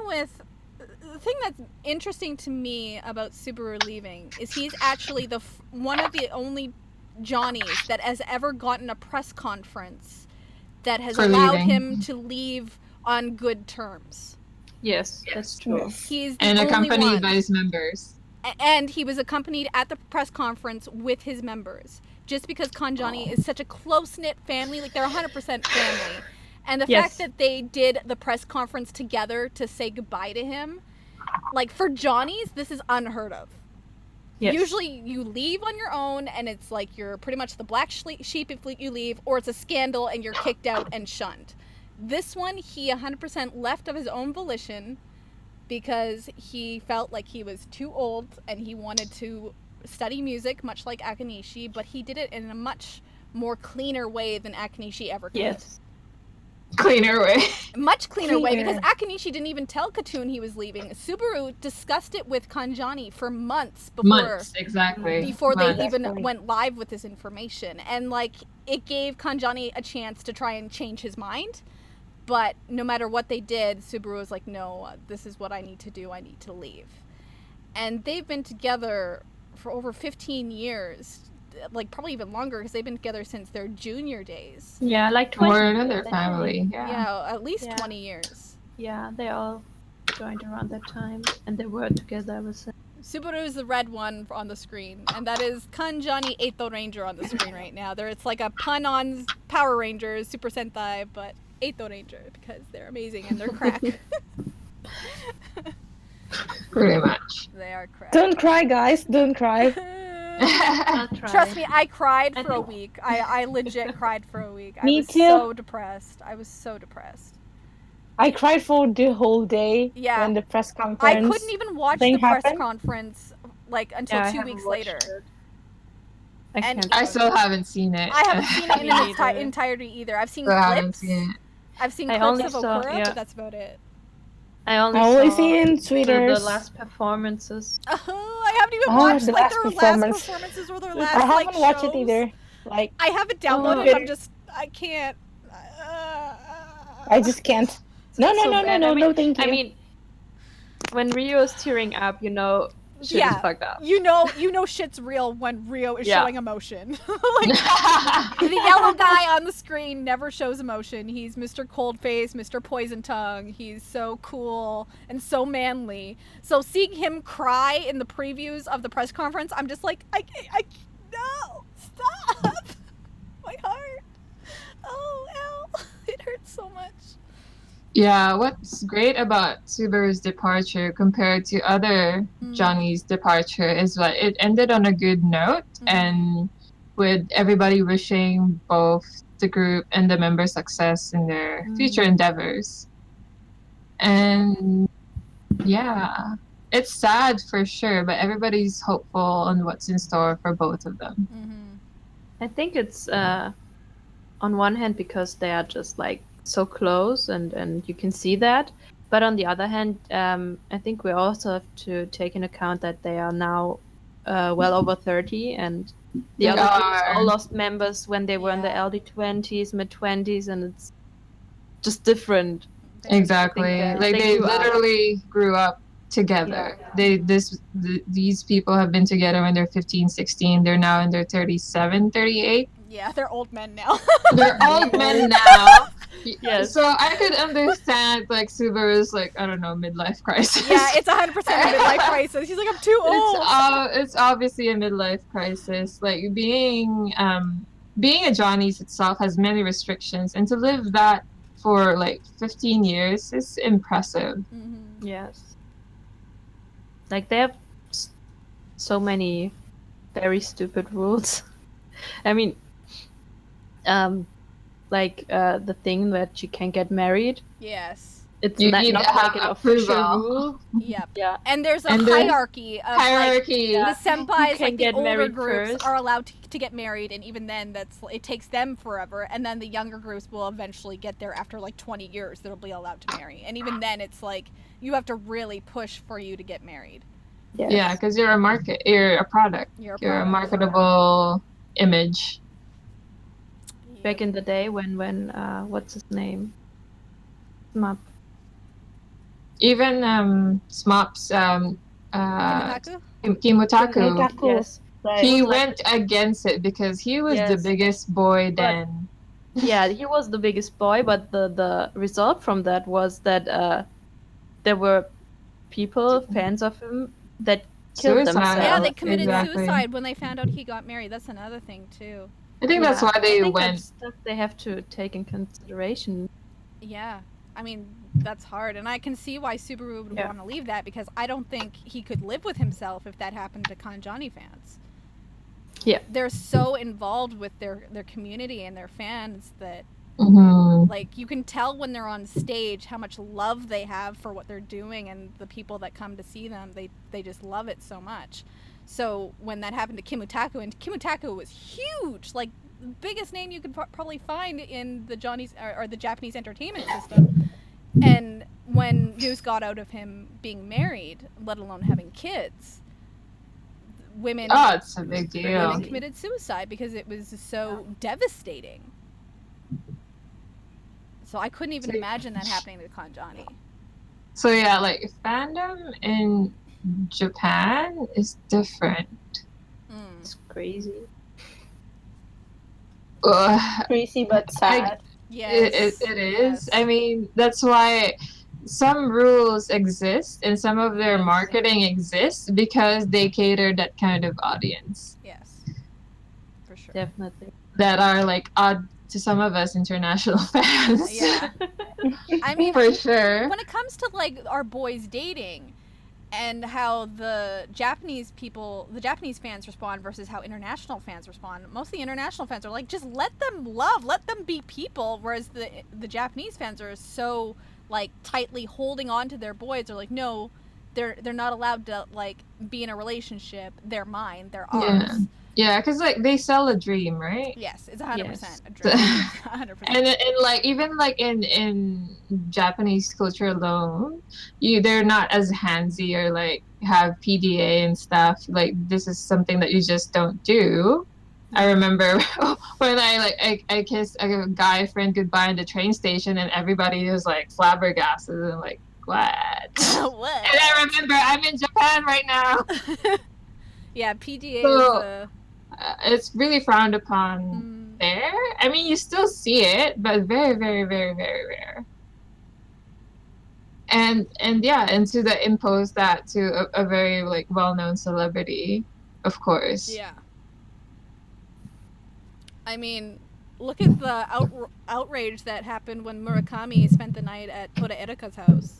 that's interesting to me about Subaru leaving is he's actually one of the only Johnnies that has ever gotten a press conference that has allowed him to leave on good terms. Yes, that's true. He's and accompanied by his members. And he was accompanied at the press conference with his members. Just because Kanjani is such a close-knit family, like they're 100% family. And the fact that they did the press conference together to say goodbye to him, like for Johnnies, this is unheard of. Yes. Usually you leave on your own and it's like you're pretty much the black sheep if you leave, or it's a scandal and you're kicked out and shunned. This one, he 100% left of his own volition because he felt like he was too old and he wanted to study music, much like Akanishi, but he did it in a much more cleaner way than Akanishi ever could. Yes. Cleaner way. Much cleaner way, because Akanishi didn't even tell Khatoon he was leaving. Subaru discussed it with Kanjani for months before. Before they even went live with this information. And, like, it gave Kanjani a chance to try and change his mind. But no matter what they did, Subaru was like, no, this is what I need to do. I need to leave. And they've been together for over 15 years. Like, probably even longer, because they've been together since their junior days. Yeah, like 20 Or another family. Yeah, at least 20 years. Yeah, they all joined around that time, and they were together, I was saying. Subaru is the red one on the screen, and that is Kanjani 8th Ranger on the screen right now. It's like a pun on Power Rangers, Super Sentai, but 8th Ranger, because they're amazing and they're crack. Pretty much. They are crack. Don't cry, guys. Don't cry. Trust me, I cried for a week. I legit cried for a week. Me I was too. so depressed. I cried for the whole day. Yeah. When the press conference. I couldn't even watch the press conference like until 2 weeks later. I still haven't seen it. I haven't seen it in its entirety either. I've seen clips. I've seen clips of Okura, but that's about it. I only seen Twitter. The last performances. I haven't even watched like their last performances or their last. I haven't watched shows. it either. Like I have it downloaded. I can't. I just can't. No, thank you. I mean, when Rio is tearing up, you know, shit is fucked up. You know shit's real when Rio is showing emotion. Like, the yellow guy on the screen never shows emotion. He's Mr. Coldface, Mr. Poison Tongue. He's so cool and so manly. So seeing him cry in the previews of the press conference, I'm just like, I no, stop. My heart. Oh, ow. It hurts so much. Yeah, what's great about Subaru's departure compared to other Johnny's departure is that it ended on a good note and with everybody wishing both the group and the members success in their future endeavors. And yeah, it's sad for sure, but everybody's hopeful on what's in store for both of them. I think it's on one hand because they are just like so close and you can see that, but on the other hand, I think we also have to take into account that they are now well over 30 and the other groups all lost members when they were in the early 20s, mid 20s, and just different. Exactly. that Like they they grew up. literally grew up together. These people have been together when they're 15, 16. They're now in their 37, 38. Yeah, they're old men now. They're old men now. Yes. So I could understand like Subaru's like, I don't know, midlife crisis. Yeah, it's 100% a midlife crisis. He's like, I'm too old. It's obviously a midlife crisis. Like being a Johnny's itself has many restrictions, and to live that for like 15 years is impressive. Mm-hmm. Yes. Like they have so many very stupid rules. I mean, the thing that you can get married. Yes. It's You not need to like have an official approval. rule. Yep. Yeah. And there's a And there's hierarchy of Hierarchy. like the senpais, can like the get older married groups first. are allowed to get married, and even then it takes them forever, and then the younger groups will eventually get there after like 20 years that'll be allowed to marry. And even then it's like you have to really push for you to get married. Yes. Yeah, because you're a product. You're a product. marketable image. Back in the day when what's his name? Smap. Even Smop's Kimitaku? Kimutaku. Yes. Right. He was like- went against it because he was the Yes. biggest boy But- then. Yeah, he was the biggest boy, but the result from that was that there were people, fans of him, that killed Suicide. themselves. Yeah, they committed Exactly. suicide when they found out he got married. That's another thing too. I think that's why I they think went. that's stuff they have to take in consideration. Yeah. I mean, that's hard, and I can see why Subaru would Yeah. want to leave that, because I don't think he could live with himself if that happened to Kanjani fans. Yeah. They're so involved with their community and their fans that, Mhm. like, you can tell when they're on stage how much love they have for what they're doing, and the people that come to see them, they just love it so much. So when that happened to Kimutaku, and Kimutaku was huge, like the biggest name you could probably find in the or the Japanese entertainment system. And when news got out of him being married, let alone having kids, women Oh, it's a big deal. women committed suicide because it was so devastating. So I couldn't even imagine that happening to Kanjani. So yeah, like fandom in Japan is different. Mm. It's crazy. Ugh. Crazy but sad. Yes. It is. Yes. I mean, that's why some rules exist and some of their Yes. marketing exists because they cater that kind of audience Yes. For sure. Definitely. that are like odd to some of us international fans. Yeah. I mean, For sure. when it comes to like our boys dating and how the Japanese fans respond versus how international fans respond, most of the international fans are like, just let them love, let them be people, whereas the Japanese fans are so like tightly holding on to their boys. They're like, no, they're not allowed to like be in a relationship. They're mine. They're ours. Yeah, because like they sell a dream, right? Yes, it's 100% Yes. a dream. 100%. And like even like in Japanese culture alone, they're not as handsy or like have PDA and stuff. Like this is something that you just don't do. I remember when I kissed a guy friend goodbye in the train station and everybody was like flabbergasted and like what? What? And I remember I'm in Japan right now. Yeah, PDA So- is It's really frowned upon there. I mean, you still see it, but very, very, very, very rare. And to impose that to a very like well-known celebrity, of course. yeah. I mean, look at the outrage that happened when Murakami spent the night at Toda Erika's house.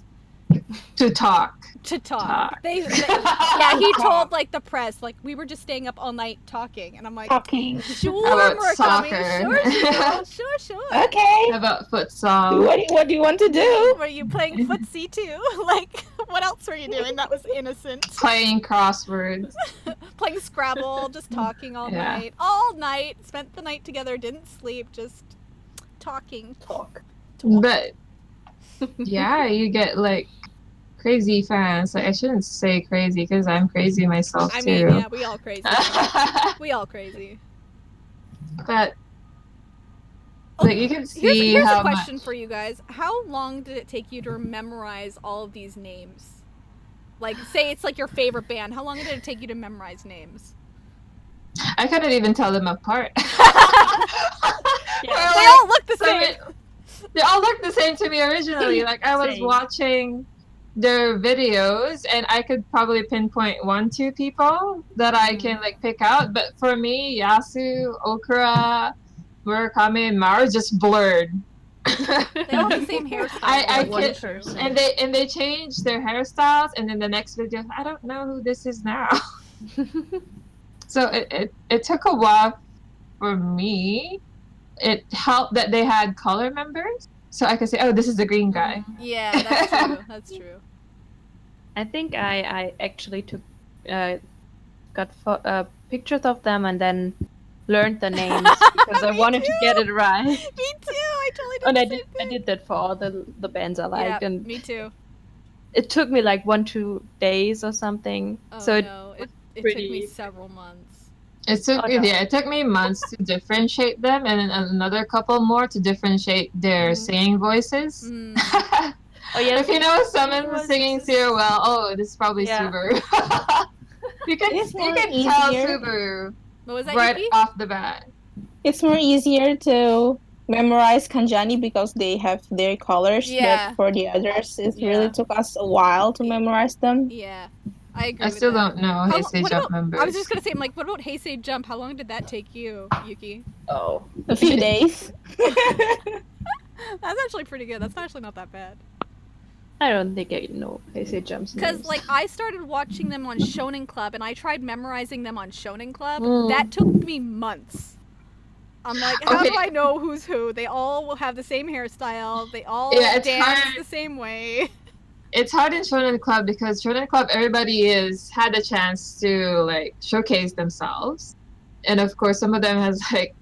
To talk. To talk. Talk. Yeah, he told like the press, like, we were just staying up all night talking, and I'm like, Talking. sure, About Murakami, soccer. sure. Okay. How about futsal? What do you want to do? Were you playing footsie too? Like, what else were you doing that was innocent? Playing crosswords. Playing Scrabble, just talking all Yeah. night. All night. Spent the night together, didn't sleep, just talking. Talk. But yeah, you get like crazy fans. Like I shouldn't say crazy because I'm crazy myself I too. mean, yeah, we all crazy. We all crazy. But Like you can see here's how a question much. for you guys. How long did it take you to memorize all of these names? Like, say it's like your favorite band. How long did it take you to memorize names? I couldn't even tell them apart. They all look the same. They all look the same to me originally. Like I was Same. watching their videos and I could probably pinpoint 1-2 people that I can like pick out. But for me, Yasu, Okura, Murakami, and Maru just blurred. They all have the same hairstyle. I One can't- person. and they changed their hairstyles, and then the next video, I don't know who this is now. So it took a while for me. It helped that they had color members, so I could say, oh, this is the green guy. Yeah, that's true. That's true. I think I actually took got pictures of them and then learned the names because I Me wanted to too. get it right. Me too. I totally did And the I same did thing. I did that for all the bands I liked, Yeah, and me too. it took me like 1-2 days or something. Oh so no, it took pretty- me several months. It took Oh, no. it took me months to differentiate them, and then another couple more to differentiate their singing voices. Mm. oh yeah, If you know someone voices. singing super well, oh, this is probably Yeah. Subaru. you can It's more tell easier. Subaru What was that, right Yuki? off the bat. It's more easier to memorize kanjani because they have their colors. Yeah. But for the others, it Yeah. really took us a while to memorize them. Yeah, I agree. I with still that. don't know How Heisei what Jump about- members. I was just gonna say, I'm like, what about Heisei Jump? How long did that take you, Yuki? Oh, A few days. That's actually pretty good. That's actually not that bad. I don't think I know Heisei Jump's Because names. like I started watching them on Shonen Club, and I tried memorizing them on Shonen Club. Mm. That took me months. I'm like, how Okay. do I know who's who? They all will have the same hairstyle. They all Yeah, it's dance hard. the same way. It's hard in Shonen Club because Shonen Club everybody had the chance to like showcase themselves, and of course some of them has like,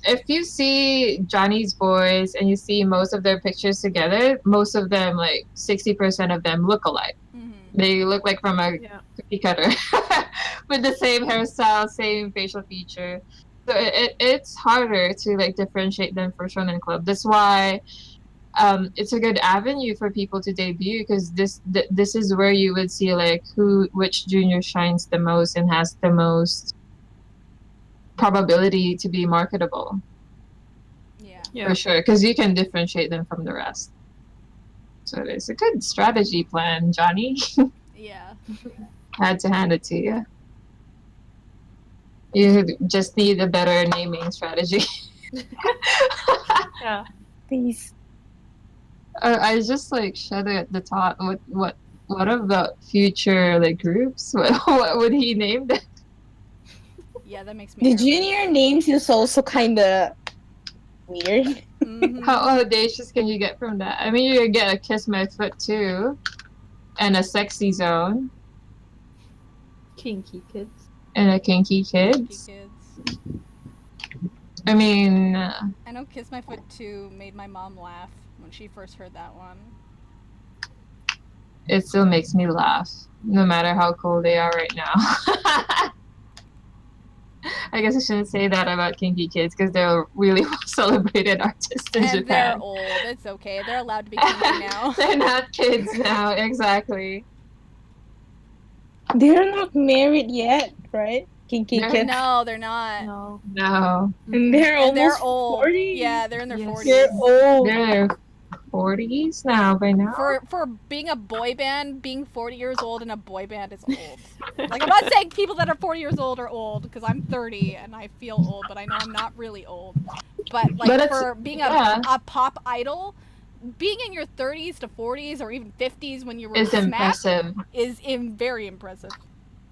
if you see Johnny's boys and you see most of their pictures together, most of them like 60% of them look alike. Mhm. They look like from a Yeah. cookie cutter with the same hairstyle, same facial feature. So it's harder to like differentiate them for Shonen Club. That's why it's a good avenue for people to debut because this is where you would see like which junior shines the most and has the most probability to be marketable Yeah. for sure because you can differentiate them from the rest. So it's a good strategy plan, Johnny. Yeah. Had to hand it to you. You just need a better naming strategy. Yeah. Please. I just like shudder at the thought. What about future like groups? What would he name them? Yeah, that makes me The nervous. junior names is also kind of weird. Mhm. How audacious can you get from that? I mean, you get a Kiss My Foot too, and a Sexy Zone, Kinky kids. and a Kinky Kinky Kids. kids. I mean, I know Kiss My Foot 2 made my mom laugh when she first heard that one. it still makes me laugh, no matter how cool they are right now. I guess I shouldn't say that about Kinky Kids because they're really well celebrated artists in And Japan. they're old. It's okay. They're allowed to be kinky now. They're not kids now, exactly. They're not married yet, right? Kinky No. kids. No, they're not. No. No, And they're And almost they're old. 40. Yeah, they're in their Yes. 40s. They're old. they're in their 40s now by now. For being a boy band, being 40 years old in a boy band is old. Like, I'm not saying people that are 40 years old are old, because I'm 30 and I feel old, but I know I'm not really old. But, like, But it's- for being yeah. a pop idol, being in your 30s to 40s or even 50s when you were It's smacked impressive. is very impressive.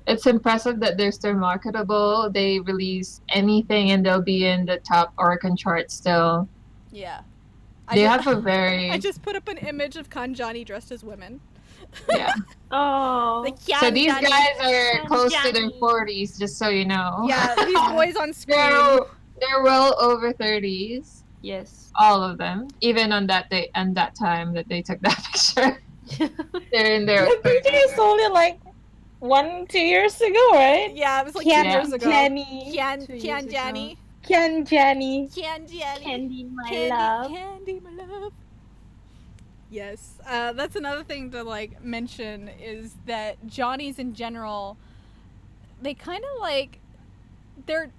It's impressive that they're still marketable. They release anything and they'll be in the top Oricon chart still. Yeah. They ju- have a very I just put up an image of Kanjani dressed as women. yeah. Oh. Like, So these Kanjani. guys are close to their Johnny. 40s, just so you know. Yeah, these boys on screen. they're well over 30s, Yes. all of them. Even on that day and that time that they took that picture, they're in their The picture 30s. is only like 1-2 years ago, right? Yeah, it was like Yeah. 2 years ago. Kenny. Kian 2 years Kianjani. Ken Jenny. Candy, Candy, my candy, love. candy, my love. Yes, that's another thing to like mention is that Johnnies in general, they kind of like their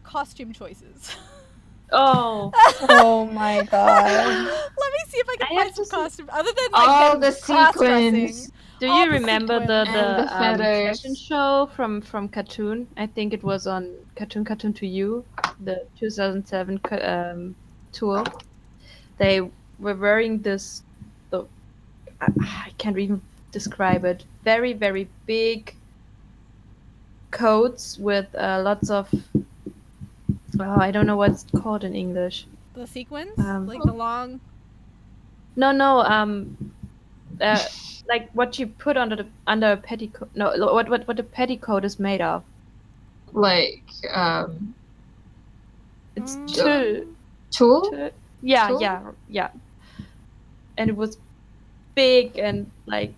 costume choices. Oh, Oh my god. Let me see if I can I find have some to see- costume other than like All them the cross-dressing. sequins. do All you the remember the sequins. And the feathers. fashion show from Cartoon? I think it was on Cartoon to You, the 2007 tour. They were wearing this. The I can't even describe it. Very very big coats with lots of. Oh, I don't know what's it called in English. The sequins, Um, like the long. No, like what you put under a petticoat. No, what the petticoat is made of. Like, It's Mm. tulle? Yeah, Tulle? yeah. And it was big and like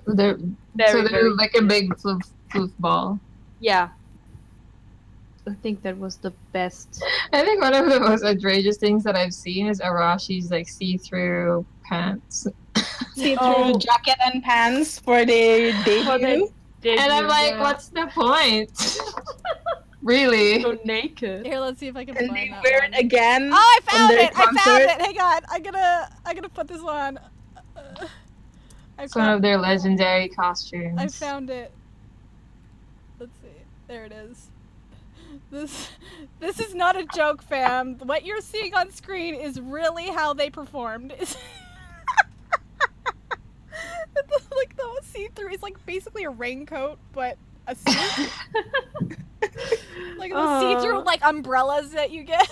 They're, very, so they're very like a big floof ball. yeah. I think that was the best. I think one of the most outrageous things that I've seen is Arashi's like see-through pants. See-through Oh. jacket and pants for their debut. And I'm like, what's the point? Really? so naked? Here, let's see if I can And find they that wear one. it again. Oh, I on found their it! I found concert. it! Hang on, I'm gonna put this on. I It's one of their legendary costumes. I found it. Let's see. There it is. This is not a joke, fam. What you're seeing on screen is really how they performed. Like the see-through is like basically a raincoat, but a suit. Like the see-through like umbrellas that you get.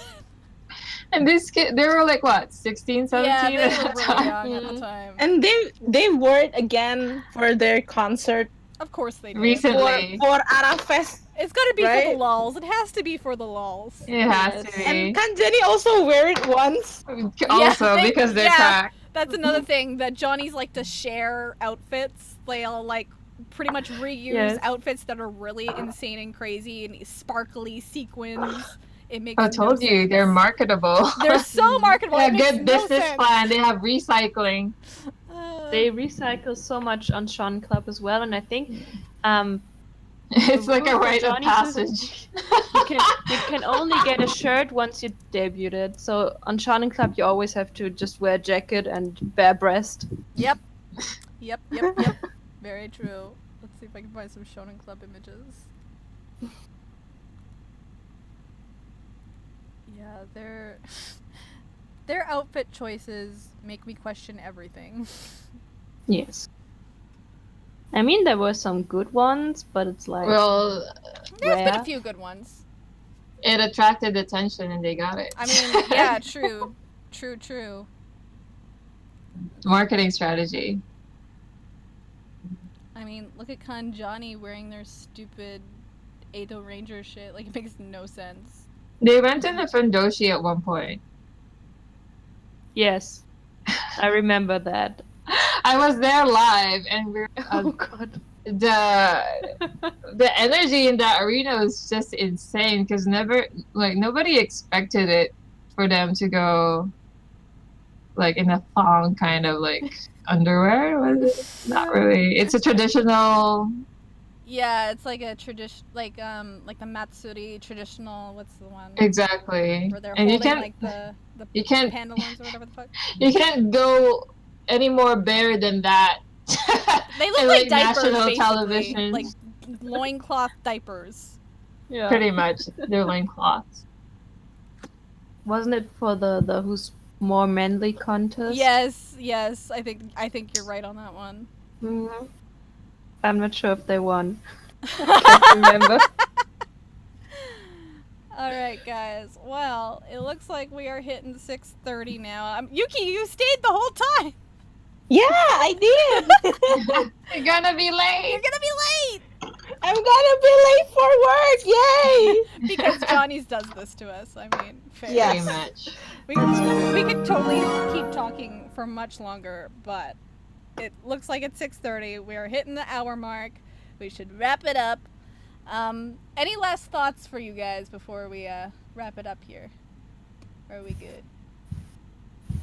And this kid, they were like what, 16, 17 Yeah, they at were that really time? young at the time. And they wore it again for their concert Of course they did. Recently. for Arafest. It's gotta be for Right? the lulz. It has to be for the lulz. It has to be. And can Jenny also wear it once? Also, they- because they're yeah. cracked. That's another thing that Johnnies like to share outfits. They'll like pretty much reuse Yes. outfits that are really insane and crazy and sparkly sequins. It makes I no told you, sense. they're marketable. They're so marketable. They It have makes good no business sense. plan. They have recycling. They recycle so much on Sean Club as well, and I think It's like a rule for rite of Johnny's is- passage. you can only get a shirt once you debuted. So on Sean Club, you always have to just wear a jacket and bare breast. Yep. Very true. Let's see if I can find some Shonen Club images. Yeah, their outfit choices make me question everything. Yes. I mean, there were some good ones, but it's like Well, There's been a rare. few good ones. it attracted attention and they got it. I mean, yeah, true. True. Marketing strategy. I mean, look at Kanjani wearing their stupid Edo Ranger shit. Like, it makes no sense. They went in the Fundoshi at one point. Yes, I remember that. I was there live, and we're Oh god. the energy in that arena was just insane because nobody expected it for them to go like in a thong kind of like underwear. Was it? Not really. It's a traditional. Yeah, it's like a tradition, like the Matsuri traditional. What's the one? Exactly. Where they're And you holding can't like the you can't pantaloons or whatever the fuck. you can't go any more bare than that. They look in, like diapers, national basically. television. Like loincloth diapers. Yeah. Pretty much, they're loincloths. Wasn't it for the who's more manly contest? Yes. I think you're right on that one. Mhm. I'm not sure if they won. Can't remember. All right, guys. Well, it looks like we are hitting 6:30 now. Yuki, you stayed the whole time. Yeah, I did. You're gonna be You're late. gonna be late I'm gonna be late for work. Yay! because Johnny's does this to us. I mean, fair. Yeah. Pretty much. We could totally keep talking for much longer, but it looks like it's 6:30. We're hitting the hour mark. We should wrap it up. Any last thoughts for you guys before we wrap it up here? Or are we good?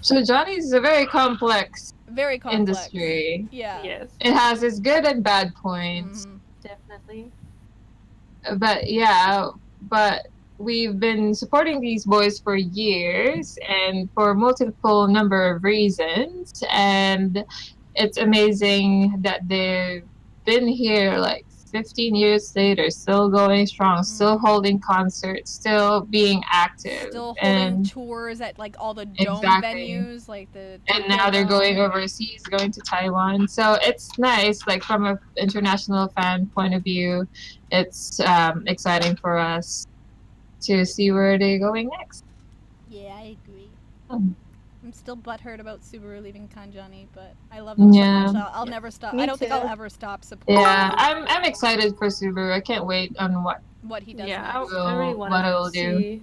So Johnny's is a very complex Very complex industry. Yeah. Yes, It has its good and bad points. definitely. But we've been supporting these boys for years and for multiple number of reasons, and it's amazing that they've been here like 15 years later, still going strong, still holding concerts, still being active, Still holding and tours at like all the dome Exactly. venues, like the. and now they're going overseas, going to Taiwan. So it's nice, like from an international fan point of view, it's exciting for us to see where they're going next. Yeah, I agree. Um, I'm still butthurt about Subaru leaving Kanjani, but I love them Yeah. so much. I'll never stop. Me I don't think I'll too. ever stop supporting Yeah, I'm excited for Subaru. I can't wait on what he does Yeah, next. I really what want it'll to do. see.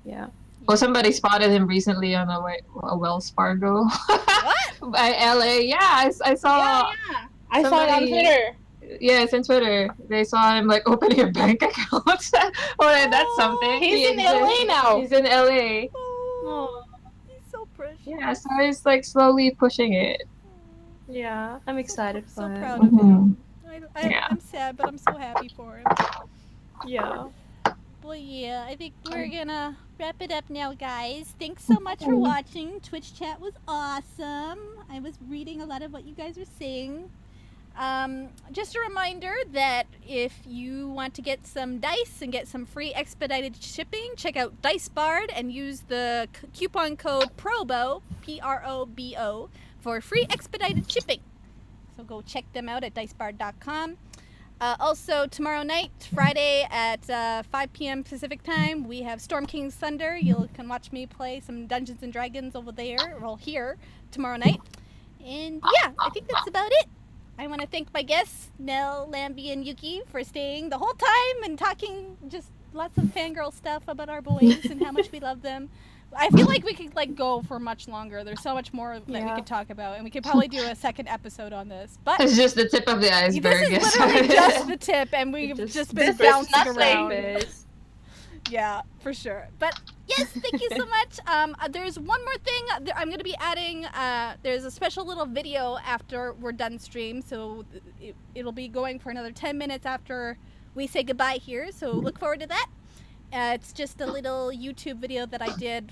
Yeah. Well, somebody spotted him recently on a Wells Fargo by LA. Yeah, I saw. Yeah. I saw it on somebody- Twitter. Yes, on Twitter, they saw him like opening a bank account. Well, that's something. He's He in LA exists. now. He's in LA. Oh, he's so precious. Yeah, so he's like slowly pushing it. Yeah, I'm excited So for him. proud of him. Mhm. Yeah. I'm sad, but I'm so happy for him. Yeah. Well, yeah, I think we're gonna wrap it up now, guys. Thanks so much for watching. Twitch chat was awesome. I was reading a lot of what you guys were saying. Just a reminder that if you want to get some dice and get some free expedited shipping, check out DiceBard and use the coupon code PROBO, PROBO, for free expedited shipping. So go check them out at dicebard.com. Also, tomorrow night, Friday at 5 p.m. Pacific time, we have Storm King's Thunder. You can watch me play some Dungeons and Dragons over there, well, here, tomorrow night. And yeah, I think that's about it. I want to thank my guests, Nyel, Lambie, and Yuki, for staying the whole time and talking just lots of fangirl stuff about our boys and how much we love them. I feel like we could like go for much longer. There's so much more that we Yeah. could talk about, and we could probably do a second episode on this. But It's just the tip of the this iceberg. is literally just the tip, and we've just been this is bouncing nothing. around. Yeah, for sure. But yes, thank you so much. There's one more thing I'm going to be adding. There's a special little video after we're done stream, so it'll be going for another 10 minutes after we say goodbye here. So look forward to that. It's just a little YouTube video that I did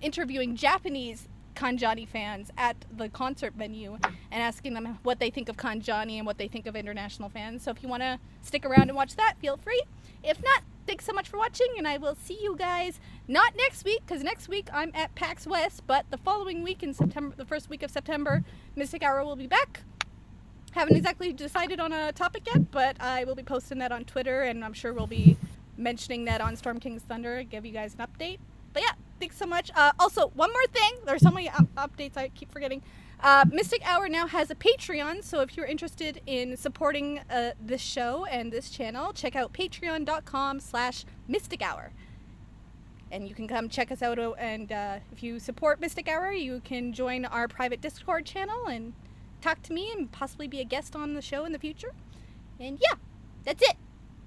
interviewing Japanese Kanjani fans at the concert venue and asking them what they think of Kanjani and what they think of international fans. So if you want to stick around and watch that, feel free. If not, thanks so much for watching, and I will see you guys not next week, because next week I'm at PAX West, but the following week in September, the first week of September, Mystic Hour will be back. Haven't exactly decided on a topic yet, but I will be posting that on Twitter, and I'm sure we'll be mentioning that on Storm King's Thunder, give you guys an update. But yeah, thanks so much. Also, one more thing. There's so many updates I keep forgetting. Mystic Hour now has a Patreon, so if you're interested in supporting this show and this channel, check out patreon.com/MysticHour. And you can come check us out, and if you support Mystic Hour, you can join our private Discord channel and talk to me and possibly be a guest on the show in the future. And yeah, that's it.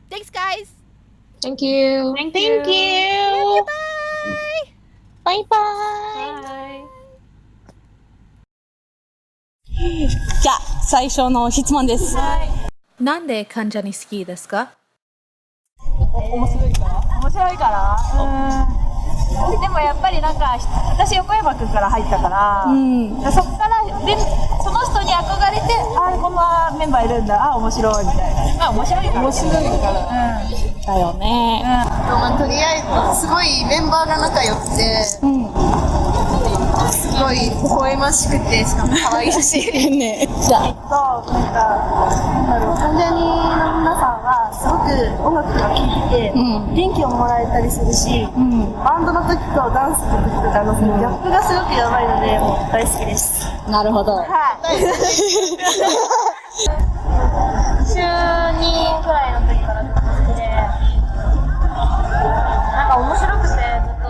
Thanks, guys. Thank you. Thank Thank you. you. Bye. Bye bye. Bye. じゃあ最初の質問です。なんで関ジャニ好きですか？面白いから。でもやっぱりなんか私横山くんから入ったから、そこからでその人に憧れて、あこんなメンバーいるんだ、あ面白いみたいな。面白いから。だよね。まあ、とりあえずすごいメンバーが仲良くて、すごい微笑ましくてしかも可愛いしね。じゃあなんか関ジャニの皆さんはすごく音楽とか聴いてて、元気をもらえたりするし、バンドの時とダンスの時とかのそのギャップがすごくやばいのでもう大好きです。なるほど。週2くらいの時からずっと好きで、なんか面白くてずっと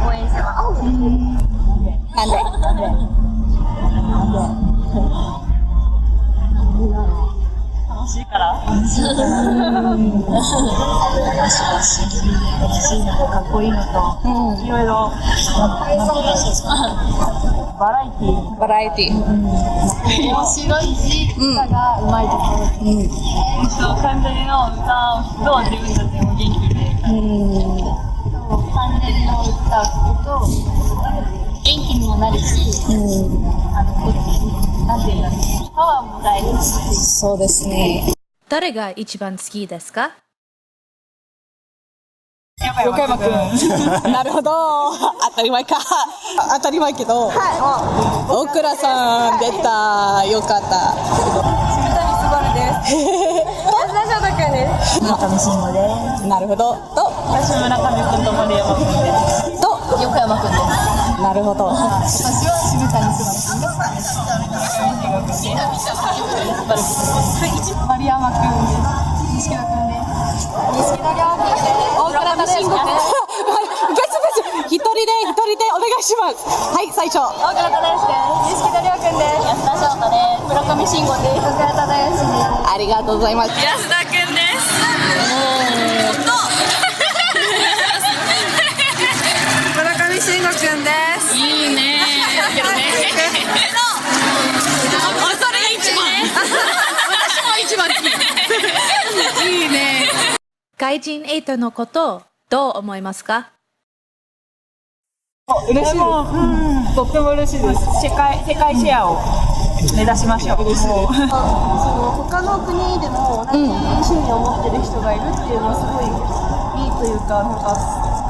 応援してます。なんで楽しいから。にしようかな。かっこいいのと、いろいろ、バラエティー。バラエティー。面白いし、歌が上手いところ。関ジャニの歌を聴くと自分たちも元気で。関ジャニの歌を聴くと元気にもなるし、なんていうんだろう、パワーもらえるし。そうですね。誰が一番好きですか？横山くん。なるほど。当たり前か。当たり前けど。大倉さん出た。よかった。渋谷すばるです。安田翔太くんです。村上信五です。なるほど。と、私村上くんと丸山くんです。と、横山くんです。なるほど。私は渋谷すばるくんです。丸山くんです。西木田くんです。西木田亮君です。大倉慎吾です。一人でお願いします。はい、最初。大倉忠義です。西木田亮君です。安田翔太です。村上信五です。大倉忠義です。ありがとうございます。安田くんです。村上信五くんです。いいね。それが一番。私も一番好き。いいね。怪人8のことどう思いますか？嬉しいです。とっても嬉しいです。世界シェアを目指しましょう。嬉しいです。他の国でも同じ趣味を持ってる人がいるっていうのはすごいいいというか、なんか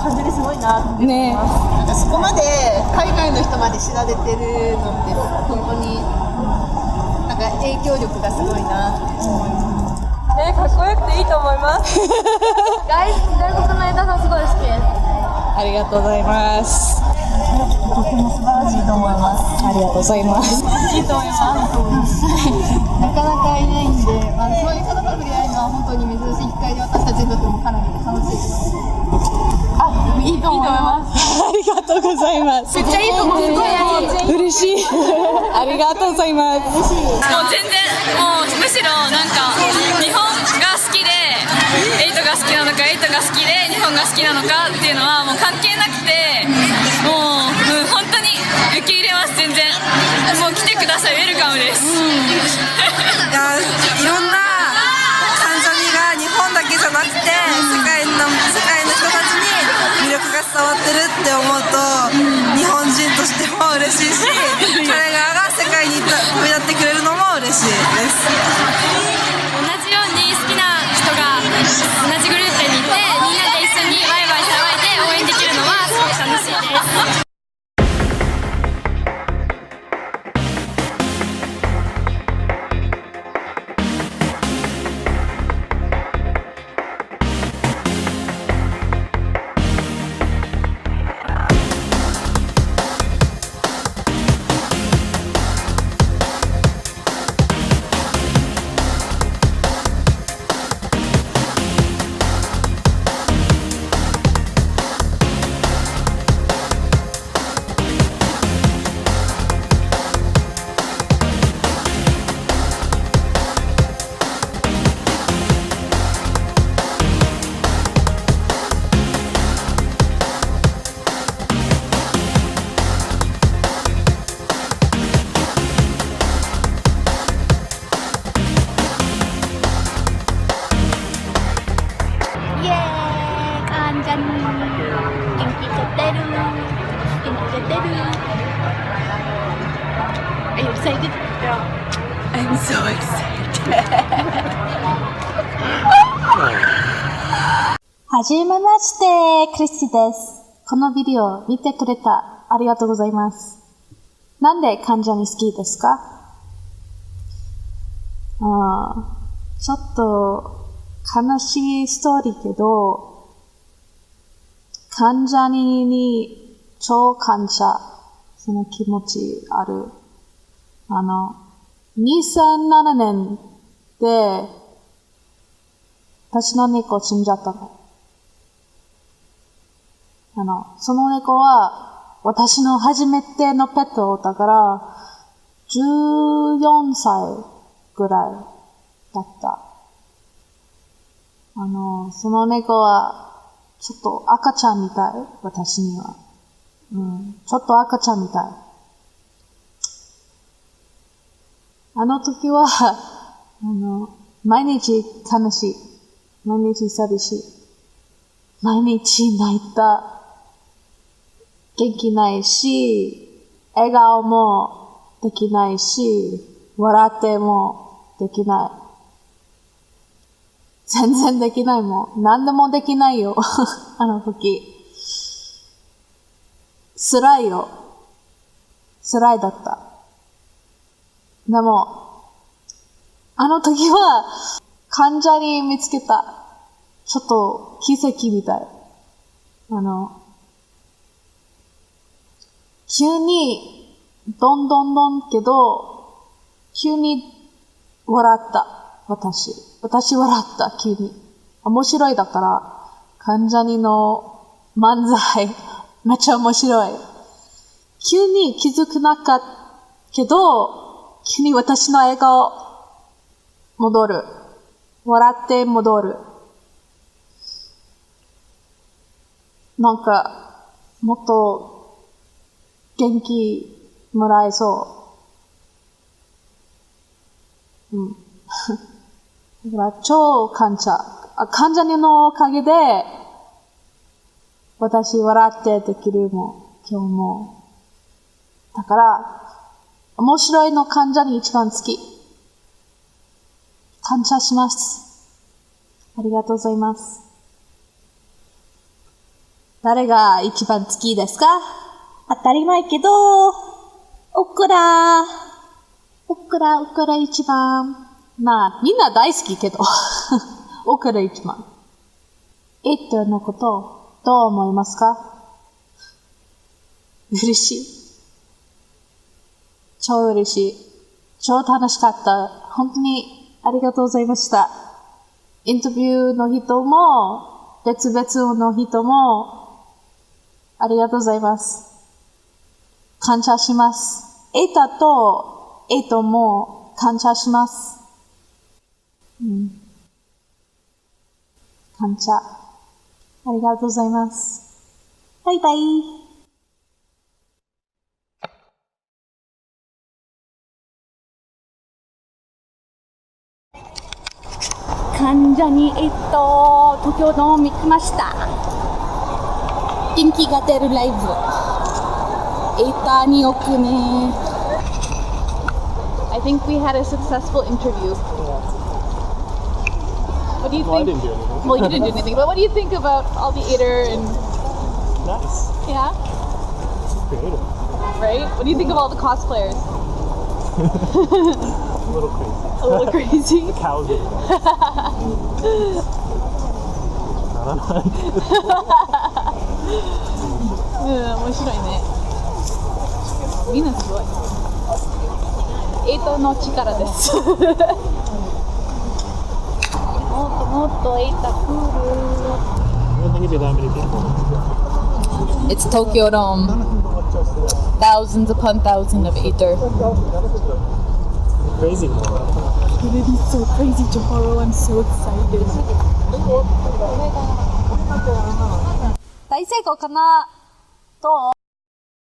感じですごいなって思います。なんかそこまで海外の人まで知られてるのって本当になんか影響力がすごいなって思います。かっこよくていいと思います。外国の枝がすごい好きです。ありがとうございます。とても素晴らしいと思います。ありがとうございます。いいと思います。なかなかいないんで、そういう方と触れ合えるのは本当に珍しい機会で、私たちにとってもかなり楽しいです。いいと思います。ありがとうございます。めっちゃいいと思う。嬉しい。ありがとうございます。もう全然、もうむしろなんか日本が好きでエイトが好きなのか、エイトが好きで日本が好きなのかっていうのはもう関係なくて、もう本当に受け入れます。全然もう来てください。ウェルカムです。いろんな関ジャニが日本だけじゃなくて世界の人たちに魅力が伝わってるって思うと日本人としても嬉しいし、彼らが世界に飛び立ってくれるのも嬉しいです。同じように好きな人が同じグループにいて、みんなで一緒にワイワイ騒いで応援できるのはすごく楽しいです。はじめまして、クリスティです。このビデオ見てくれたありがとうございます。なんで関ジャニ好きですか？ちょっと悲しいストーリーけど、関ジャニに超感謝、その気持ちある。2007年で私の猫死んじゃったの。その猫は私の初めてのペットだから、14歳ぐらいだった。その猫は、ちょっと赤ちゃんみたい、私には。ちょっと赤ちゃんみたい。あの時は、毎日悲しい。毎日寂しい。毎日泣いた。元気ないし、笑顔もできないし、笑ってもできない。全然できないもん。何でもできないよ。あの時。辛いよ。辛いだった。でも、あの時は、患者に見つけた。ちょっと奇跡みたい。急に、どんけど、急に笑った。私笑った、急に。面白いだから、関ジャニの漫才、めっちゃ面白い。急に気づかなかったけど、急に私の笑顔、戻る。笑って戻る。なんか、もっと、元気もらえそう。だから超感謝。関ジャニのおかげで、私笑ってできるもん、今日も。だから、面白いの関ジャニ一番好き。感謝します。ありがとうございます。誰が一番好きですか？当たり前けど、オクラ一番。まあ、みんな大好きけど、オクラ一番。エイトのことどう思いますか？嬉しい。超嬉しい。超楽しかった。本当にありがとうございました。インタビューの人も、別々の人も、ありがとうございます。感謝します。エイトも感謝します。感謝。ありがとうございます。バイバイ。関ジャニ東京ドーム行きました。元気が出るライブ。に置くね。I think we had a successful interview. What do you think? I didn't do anything. Well, you didn't do anything, but what do you think about all the Ader and... Nice. Yeah? Creative. Right? What do you think of all the cosplayers? A little crazy. A little crazy? The cows are面白いね。みんなすごい。エイトの力です。もっともっとエイトクール。I don't think it'd be that many people. It's Tokyo Dome. Thousands upon thousands of Aether. Crazy. It's gonna be so crazy tomorrow. I'm so excited. 大成功かな？どう？